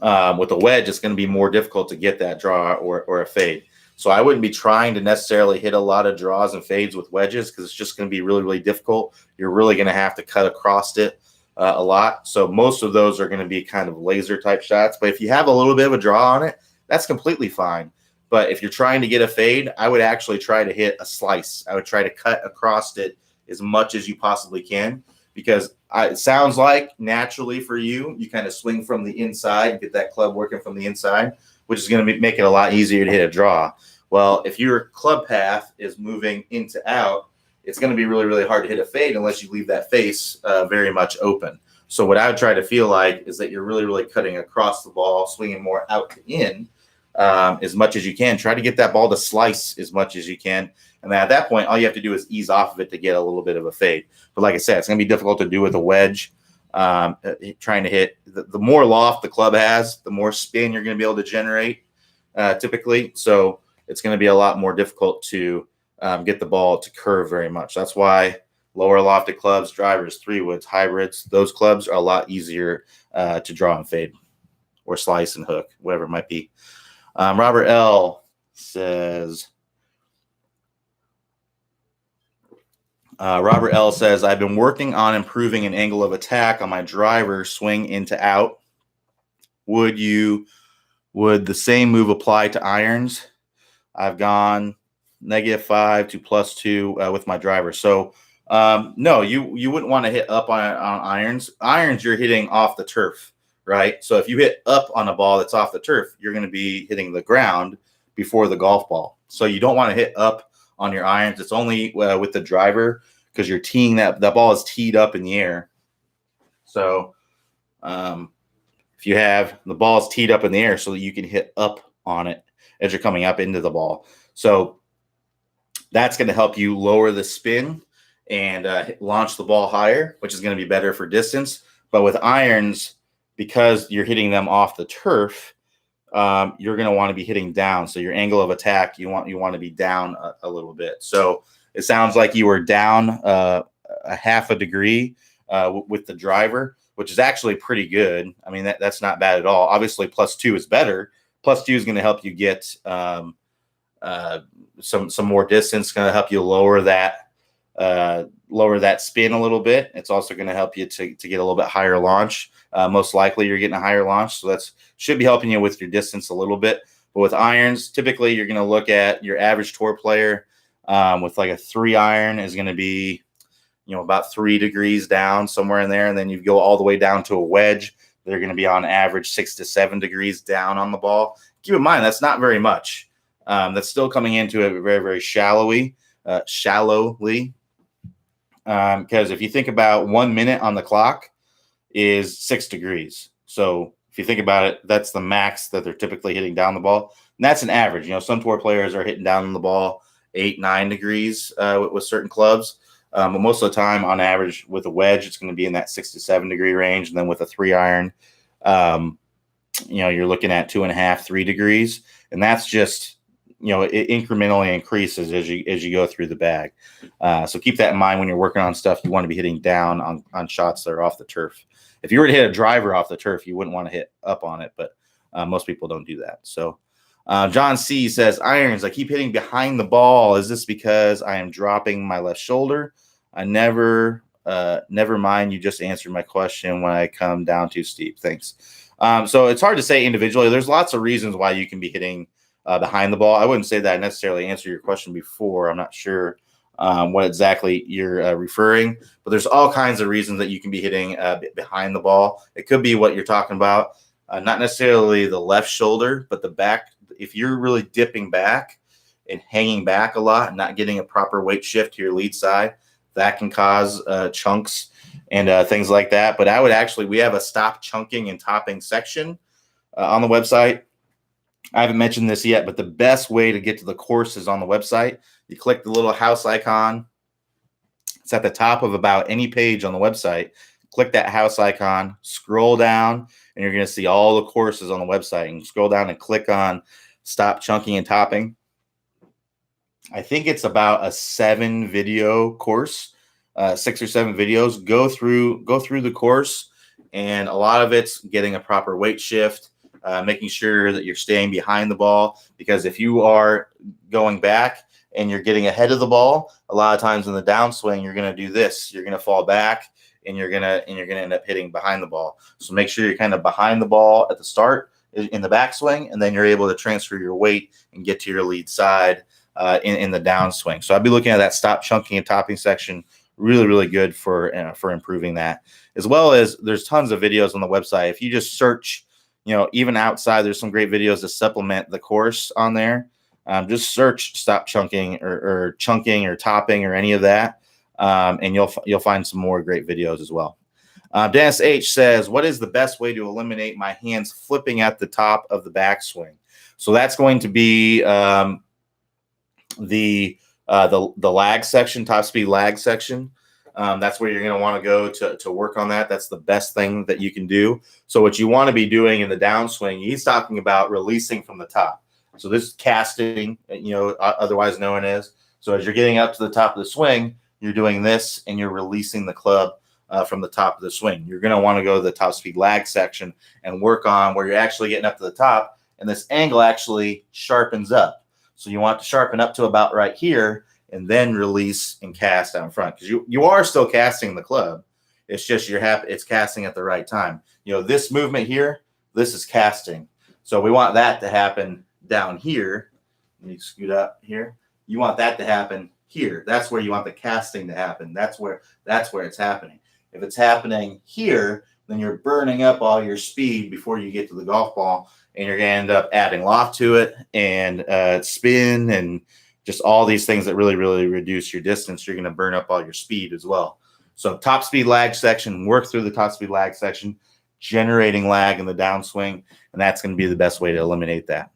with a wedge, it's going to be more difficult to get that draw or a fade. So I wouldn't be trying to necessarily hit a lot of draws and fades with wedges, because it's just going to be really, really difficult. You're really going to have to cut across it a lot. So most of those are going to be kind of laser type shots. But if you have a little bit of a draw on it, that's completely fine. But if you're trying to get a fade, I would actually try to hit a slice. I would try to cut across it as much as you possibly can, because It sounds like naturally for you, you kind of swing from the inside, get that club working from the inside, which is going to make it a lot easier to hit a draw. Well, if your club path is moving into out, it's going to be really, really hard to hit a fade unless you leave that face very much open. So what I would try to feel like is that you're really, really cutting across the ball, swinging more out to in as much as you can. Try to get that ball to slice as much as you can. And then at that point, all you have to do is ease off of it to get a little bit of a fade. But like I said, it's going to be difficult to do with a wedge. Trying to hit the more loft the club has, the more spin you're going to be able to generate typically. So it's going to be a lot more difficult to get the ball to curve very much. That's why lower lofted clubs, drivers, 3-woods, hybrids, those clubs are a lot easier to draw and fade or slice and hook, whatever it might be. Robert L. says, I've been working on improving an angle of attack on my driver swing into out. Would the same move apply to irons? I've gone -5 to +2 with my driver. So no, you wouldn't want to hit up on irons. Irons, you're hitting off the turf, right? So if you hit up on a ball that's off the turf, you're going to be hitting the ground before the golf ball. So you don't want to hit up on your irons. It's only with the driver because you're teeing that ball is teed up in the air. So if you have the ball is teed up in the air so that you can hit up on it as you're coming up into the ball. So that's going to help you lower the spin and launch the ball higher, which is going to be better for distance. But with irons, because you're hitting them off the turf, you're going to want to be hitting down. So your angle of attack, you want to be down a little bit. So it sounds like you were down a half a degree with the driver, which is actually pretty good. I mean, that's not bad at all. Obviously, +2 is better. +2 is going to help you get some more distance. Going to help you lower that spin a little bit. It's also going to help you to get a little bit higher launch. Most likely, you're getting a higher launch, so that should be helping you with your distance a little bit. But with irons, typically you're going to look at your average tour player with like a 3-iron is going to be, about 3 degrees down somewhere in there, and then you go all the way down to a wedge. They're going to be on average 6 to 7 degrees down on the ball. Keep in mind that's not very much. That's still coming into it very, very shallowly. Because if you think about 1 minute on the clock is 6 degrees. So if you think about it, that's the max that they're typically hitting down the ball. And that's an average. Some tour players are hitting down the ball 8, 9 degrees with certain clubs. But most of the time, on average, with a wedge, it's going to be in that 6 to 7 degree range. And then with a 3-iron, you're looking at 2.5, 3 degrees. And that's just, it incrementally increases as you go through the bag. So keep that in mind when you're working on stuff. You want to be hitting down on shots that are off the turf. If you were to hit a driver off the turf, you wouldn't want to hit up on it, but most people don't do that. So John C. says, irons, I keep hitting behind the ball. Is this because I am dropping my left shoulder? I never mind. You just answered my question when I come down too steep. Thanks. So it's hard to say individually. There's lots of reasons why you can be hitting behind the ball. I wouldn't say that I necessarily answered your question before. I'm not sure what exactly you're referring, but there's all kinds of reasons that you can be hitting behind the ball. It could be what you're talking about, not necessarily the left shoulder, but the back. If you're really dipping back and hanging back a lot and not getting a proper weight shift to your lead side, that can cause chunks and things like that. But we have a stop chunking and topping section on the website. I haven't mentioned this yet, but the best way to get to the course is on the website. You click the little house icon. It's at the top of about any page on the website. Click that house icon, scroll down, and you're going to see all the courses on the website. And scroll down and click on Stop Chunking and Topping. I think it's about a 7-video course, 6 or 7 videos. Go through the course, and a lot of it's getting a proper weight shift, making sure that you're staying behind the ball. Because if you are going back and you're getting ahead of the ball, a lot of times in the downswing, you're going to do this. You're going to fall back, and you're gonna end up hitting behind the ball. So make sure you're kind of behind the ball at the start in the backswing, and then you're able to transfer your weight and get to your lead side in the downswing. So I'd be looking at that stop chunking and topping section really, really good for improving that. As well as there's tons of videos on the website. If you just search, even outside, there's some great videos to supplement the course on there. Just search stop chunking or chunking or topping or any of that, and you'll find some more great videos as well. Dennis H says, what is the best way to eliminate my hands flipping at the top of the backswing? So that's going to be the lag section, top speed lag section. That's where you're going to want to go to work on that. That's the best thing that you can do. So what you want to be doing in the downswing, he's talking about releasing from the top. So this is casting, otherwise known as. So as you're getting up to the top of the swing, you're doing this and you're releasing the club from the top of the swing. You're going to want to go to the top speed lag section and work on where you're actually getting up to the top, and this angle actually sharpens up. So you want to sharpen up to about right here and then release and cast out in front, because you are still casting the club. It's just it's casting at the right time. This movement here, this is casting. So we want that to happen down here. Let me scoot up here. You want that to happen here. That's where you want the casting to happen. That's where it's happening. If it's happening here, then you're burning up all your speed before you get to the golf ball, and you're going to end up adding loft to it and spin and just all these things that really, really reduce your distance. You're going to burn up all your speed as well. So top speed lag section, work through the top speed lag section, generating lag in the downswing, and that's going to be the best way to eliminate that.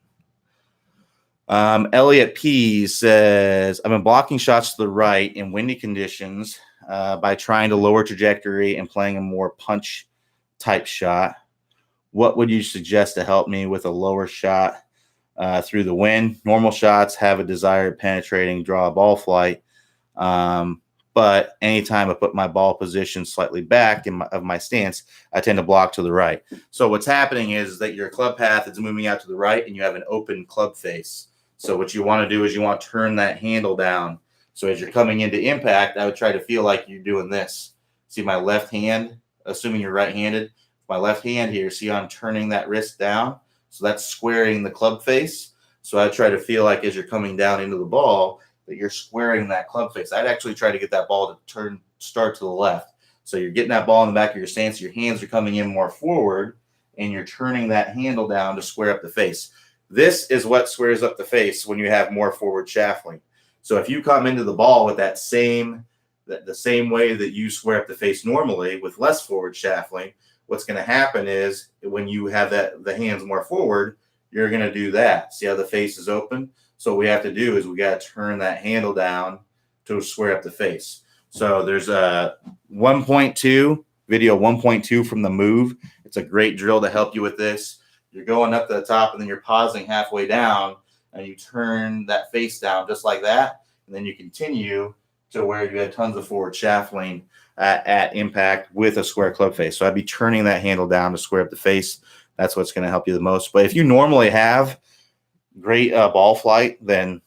Elliot P says, I've been blocking shots to the right in windy conditions by trying to lower trajectory and playing a more punch type shot. What would you suggest to help me with a lower shot through the wind? Normal shots have a desired penetrating draw ball flight, but anytime I put my ball position slightly back of my stance, I tend to block to the right. So what's happening is that your club path is moving out to the right and you have an open club face. So what you want to do is you want to turn that handle down. So as you're coming into impact, I would try to feel like you're doing this. See my left hand, assuming you're right-handed, my left hand here, see I'm turning that wrist down. So that's squaring the club face. So I try to feel like as you're coming down into the ball that you're squaring that club face. I'd actually try to get that ball to start to the left. So you're getting that ball in the back of your stance. Your hands are coming in more forward, and you're turning that handle down to square up the face. This is what squares up the face when you have more forward shaft length. So if you come into the ball with the same way that you square up the face normally with less forward shaft length, what's going to happen is when you have the hands more forward, you're going to do that. See how the face is open? So what we have to do is we got to turn that handle down to square up the face. So there's a 1.2, video 1.2 from The Move. It's a great drill to help you with this. You're going up to the top and then you're pausing halfway down and you turn that face down just like that. And then you continue to where you had tons of forward shaft length at impact with a square club face. So I'd be turning that handle down to square up the face. That's what's going to help you the most. But if you normally have great ball flight, then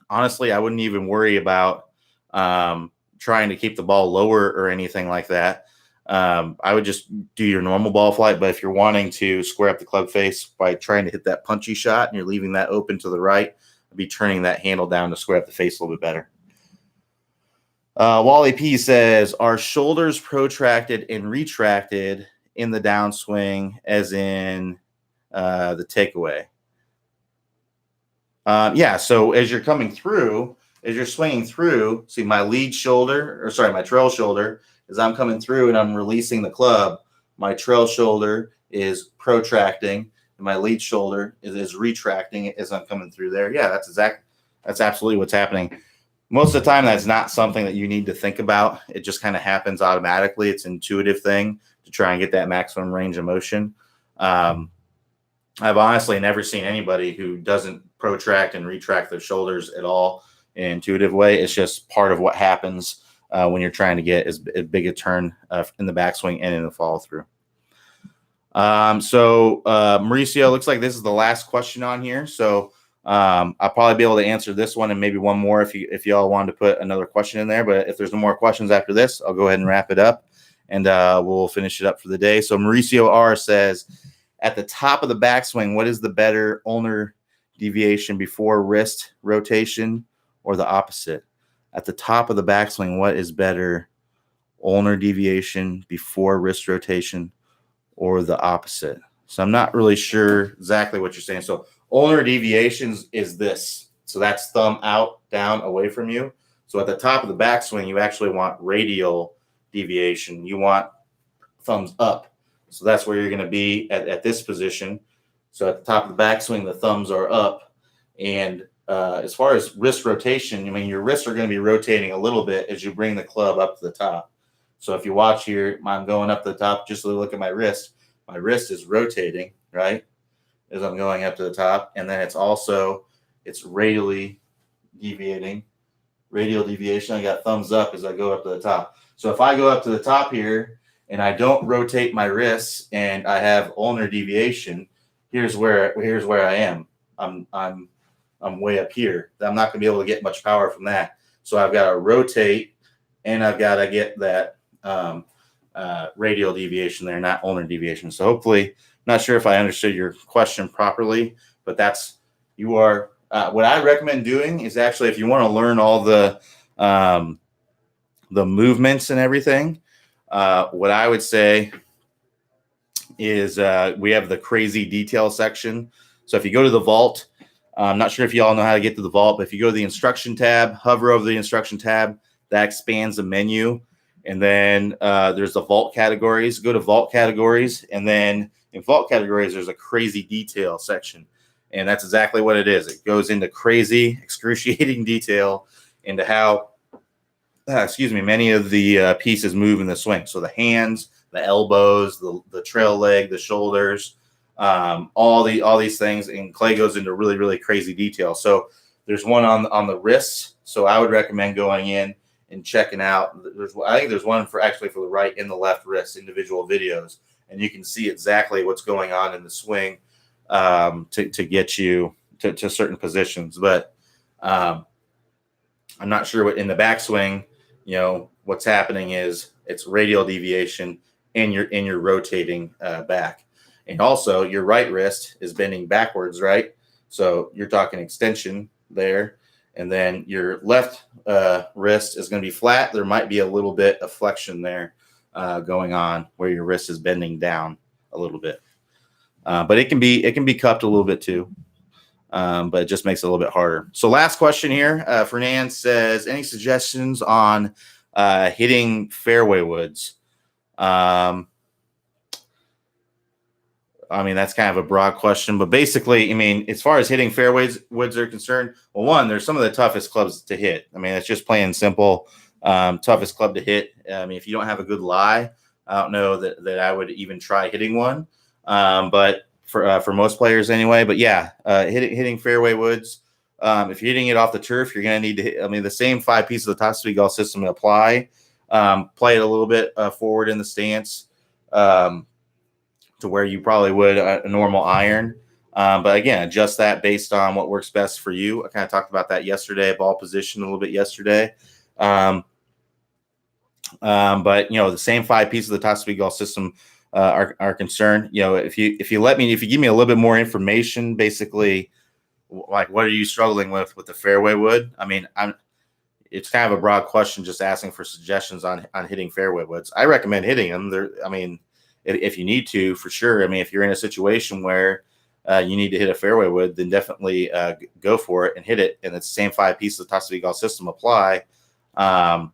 honestly, I wouldn't even worry about trying to keep the ball lower or anything like that. I would just do your normal ball flight. But if you're wanting to square up the club face by trying to hit that punchy shot and you're leaving that open to the right, I'd be turning that handle down to square up the face a little bit better. Wally P says, are shoulders protracted and retracted in the downswing as in the takeaway? Yeah, so as you're coming through, as you're swinging through, see my my trail shoulder, as I'm coming through and I'm releasing the club, my trail shoulder is protracting and my lead shoulder is retracting as I'm coming through there. Yeah, that's absolutely what's happening. Most of the time, that's not something that you need to think about. It just kind of happens automatically. It's an intuitive thing to try and get that maximum range of motion. I've honestly never seen anybody who doesn't protract and retract their shoulders at all in an intuitive way. It's just part of what happens when you're trying to get as big a turn in the backswing and in the follow through. Mauricio, looks like this is the last question on here. So I'll probably be able to answer this one and maybe one more if y'all wanted to put another question in there. But if there's no more questions after this, I'll go ahead and wrap it up and we'll finish it up for the day. So Mauricio R says, at the top of the backswing, what is the better ulnar deviation before wrist rotation or the opposite? at the top of the backswing, what is better, ulnar deviation before wrist rotation or the opposite? So I'm not really sure exactly what you're saying. So ulnar deviations is this. So that's thumb out, down, away from you. So at the top of the backswing, you actually want radial deviation. You want thumbs up. So that's where you're going to be at this position. So at the top of the backswing, the thumbs are up. And as far as wrist rotation, I mean, your wrists are going to be rotating a little bit as you bring the club up to the top. So if you watch here, I'm going up to the top, just look at my wrist. My wrist is rotating, right, as I'm going up to the top. And then it's radially deviating. Radial deviation, I got thumbs up as I go up to the top. So if I go up to the top here and I don't rotate my wrists and I have ulnar deviation, here's where I am. I'm way up here. I'm not going to be able to get much power from that. So I've got to rotate and I've got to get that radial deviation there, not ulnar deviation. So hopefully, not sure if I understood your question properly, but what I recommend doing is actually, if you want to learn all the movements and everything, what I would say is we have the crazy detail section. So if you go to the vault, I'm not sure if you all know how to get to the vault, but if you go to the instruction tab, hover over the instruction tab, that expands the menu. And then there's the vault categories. Go to vault categories. And then in vault categories, there's a crazy detail section. And that's exactly what it is. It goes into crazy, excruciating detail into how, many of the pieces move in the swing. So the hands, the elbows, the trail leg, the shoulders, all these things. And Clay goes into really, really crazy detail. So there's one on the wrists. So I would recommend going in and checking out. I think there's one for the right and the left wrist, individual videos, and you can see exactly what's going on in the swing to get you to certain positions. But I'm not sure what in the backswing, what's happening is it's radial deviation and you're rotating back. And also your right wrist is bending backwards, right? So you're talking extension there. And then your left wrist is going to be flat. There might be a little bit of flexion there going on where your wrist is bending down a little bit. But it can be cupped a little bit too. But it just makes it a little bit harder. So last question here. Fernand says, any suggestions on hitting fairway woods? I mean, that's kind of a broad question, but basically, I mean, as far as hitting fairways woods are concerned, well, one, there's some of the toughest clubs to hit. I mean, it's just plain and simple, toughest club to hit. I mean, if you don't have a good lie, I don't know that I would even try hitting one. But for most players anyway, but yeah, hitting fairway woods. If you're hitting it off the turf, you're going to need to hit, I mean, the same 5 pieces of the top speed golf system apply. Play it a little bit forward in the stance. To where you probably would a normal iron. But again, adjust that based on what works best for you. I kind of talked about that yesterday, ball position a little bit yesterday. But the same 5 pieces of the top speed golf system are concerned. If you give me a little bit more information, basically, like what are you struggling with the fairway wood? I mean, it's kind of a broad question, just asking for suggestions on hitting fairway woods. I recommend hitting them. If you need to, for sure. I mean, if you're in a situation where you need to hit a fairway wood, then definitely go for it and hit it. And it's the same 5 pieces of the top speed golf system apply.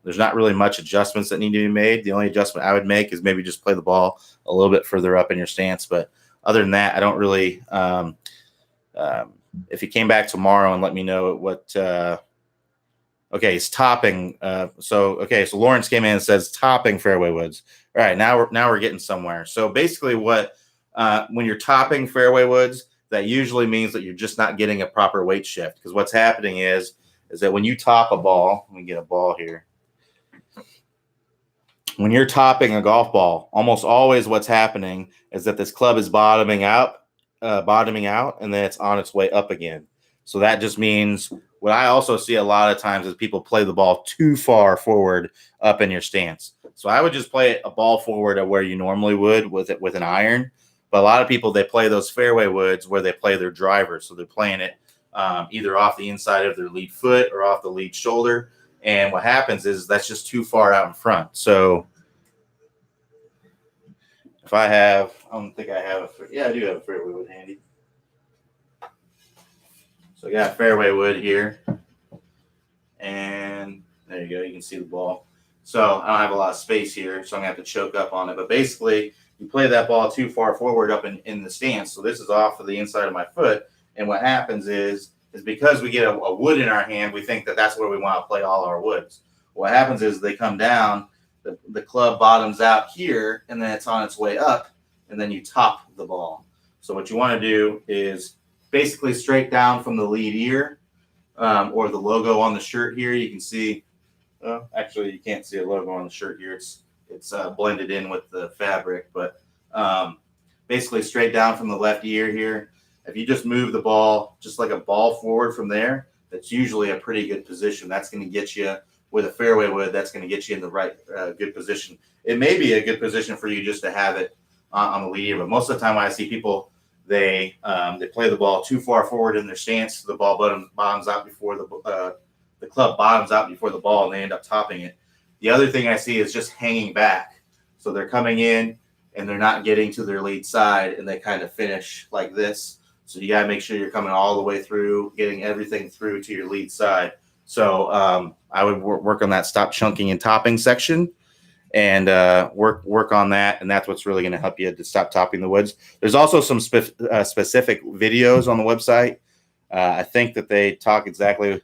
There's not really much adjustments that need to be made. The only adjustment I would make is maybe just play the ball a little bit further up in your stance. But other than that, I don't really. If you came back tomorrow and let me know what. Okay, it's topping. So Lawrence came in and says topping fairway woods. All right, now we're getting somewhere. So basically, when you're topping fairway woods, that usually means that you're just not getting a proper weight shift. Because what's happening is that when you top a ball, let me get a ball here. When you're topping a golf ball, almost always what's happening is that this club is bottoming out, and then it's on its way up again. So that just means what I also see a lot of times is people play the ball too far forward up in your stance. So I would just play a ball forward at where you normally would with an iron. But a lot of people, they play those fairway woods where they play their driver. So they're playing it either off the inside of their lead foot or off the lead shoulder. And what happens is that's just too far out in front. So if I have, I don't think I have I do have a fairway wood handy. So I got fairway wood here. And there you go. You can see the ball. So I don't have a lot of space here, so I'm going to have to choke up on it. But basically, you play that ball too far forward up in the stance. So this is off of the inside of my foot. And what happens is because we get a wood in our hand, we think that that's where we want to play all our woods. What happens is they come down, the club bottoms out here, and then it's on its way up, and then you top the ball. So what you want to do is basically straight down from the lead ear, or the logo on the shirt here. You can see, actually you can't see a logo on the shirt here. It's blended in with the fabric, but basically straight down from the left ear here. If you just move the ball just like a ball forward from there, that's usually a pretty good position. That's going to get you with a fairway wood. That's going to get you in the right good position. It may be a good position for you just to have it on the lead ear, but most of the time when I see people, they play the ball too far forward in their stance. The ball bottoms out before the club bottoms out before the ball, and they end up topping it. The other thing I see is just hanging back. So they're coming in and they're not getting to their lead side, and they kind of finish like this. So you got to make sure you're coming all the way through, getting everything through to your lead side. So I would work on that stop chunking and topping section, and work on that, and that's what's really going to help you to stop topping the woods. There's also some specific videos on the website. I think that they talk exactly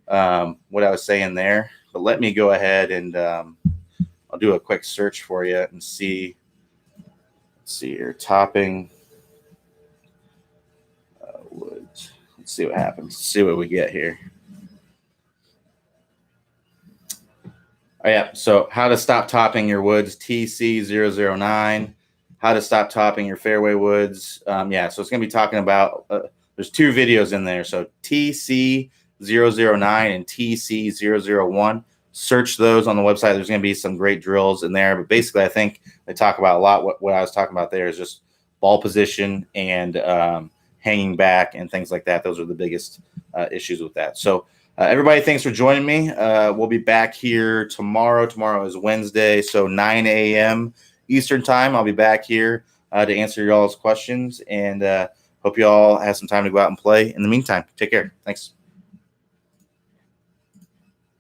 what I was saying there, but let me go ahead and I'll do a quick search for you and see. Let's see here, topping woods. Let's see what happens. Let's see what we get here. Oh, yeah. So how to stop topping your woods, TC009. How to stop topping your fairway woods. So it's going to be talking about, there's two videos in there. So TC009 and TC001. Search those on the website. There's going to be some great drills in there. But basically, I think they talk about a lot. What I was talking about there is just ball position and hanging back and things like that. Those are the biggest issues with that. So everybody, thanks for joining me. We'll be back here tomorrow. Tomorrow is Wednesday, so 9 a.m. Eastern time. I'll be back here to answer y'all's questions, and hope you all have some time to go out and play. In the meantime, take care. Thanks.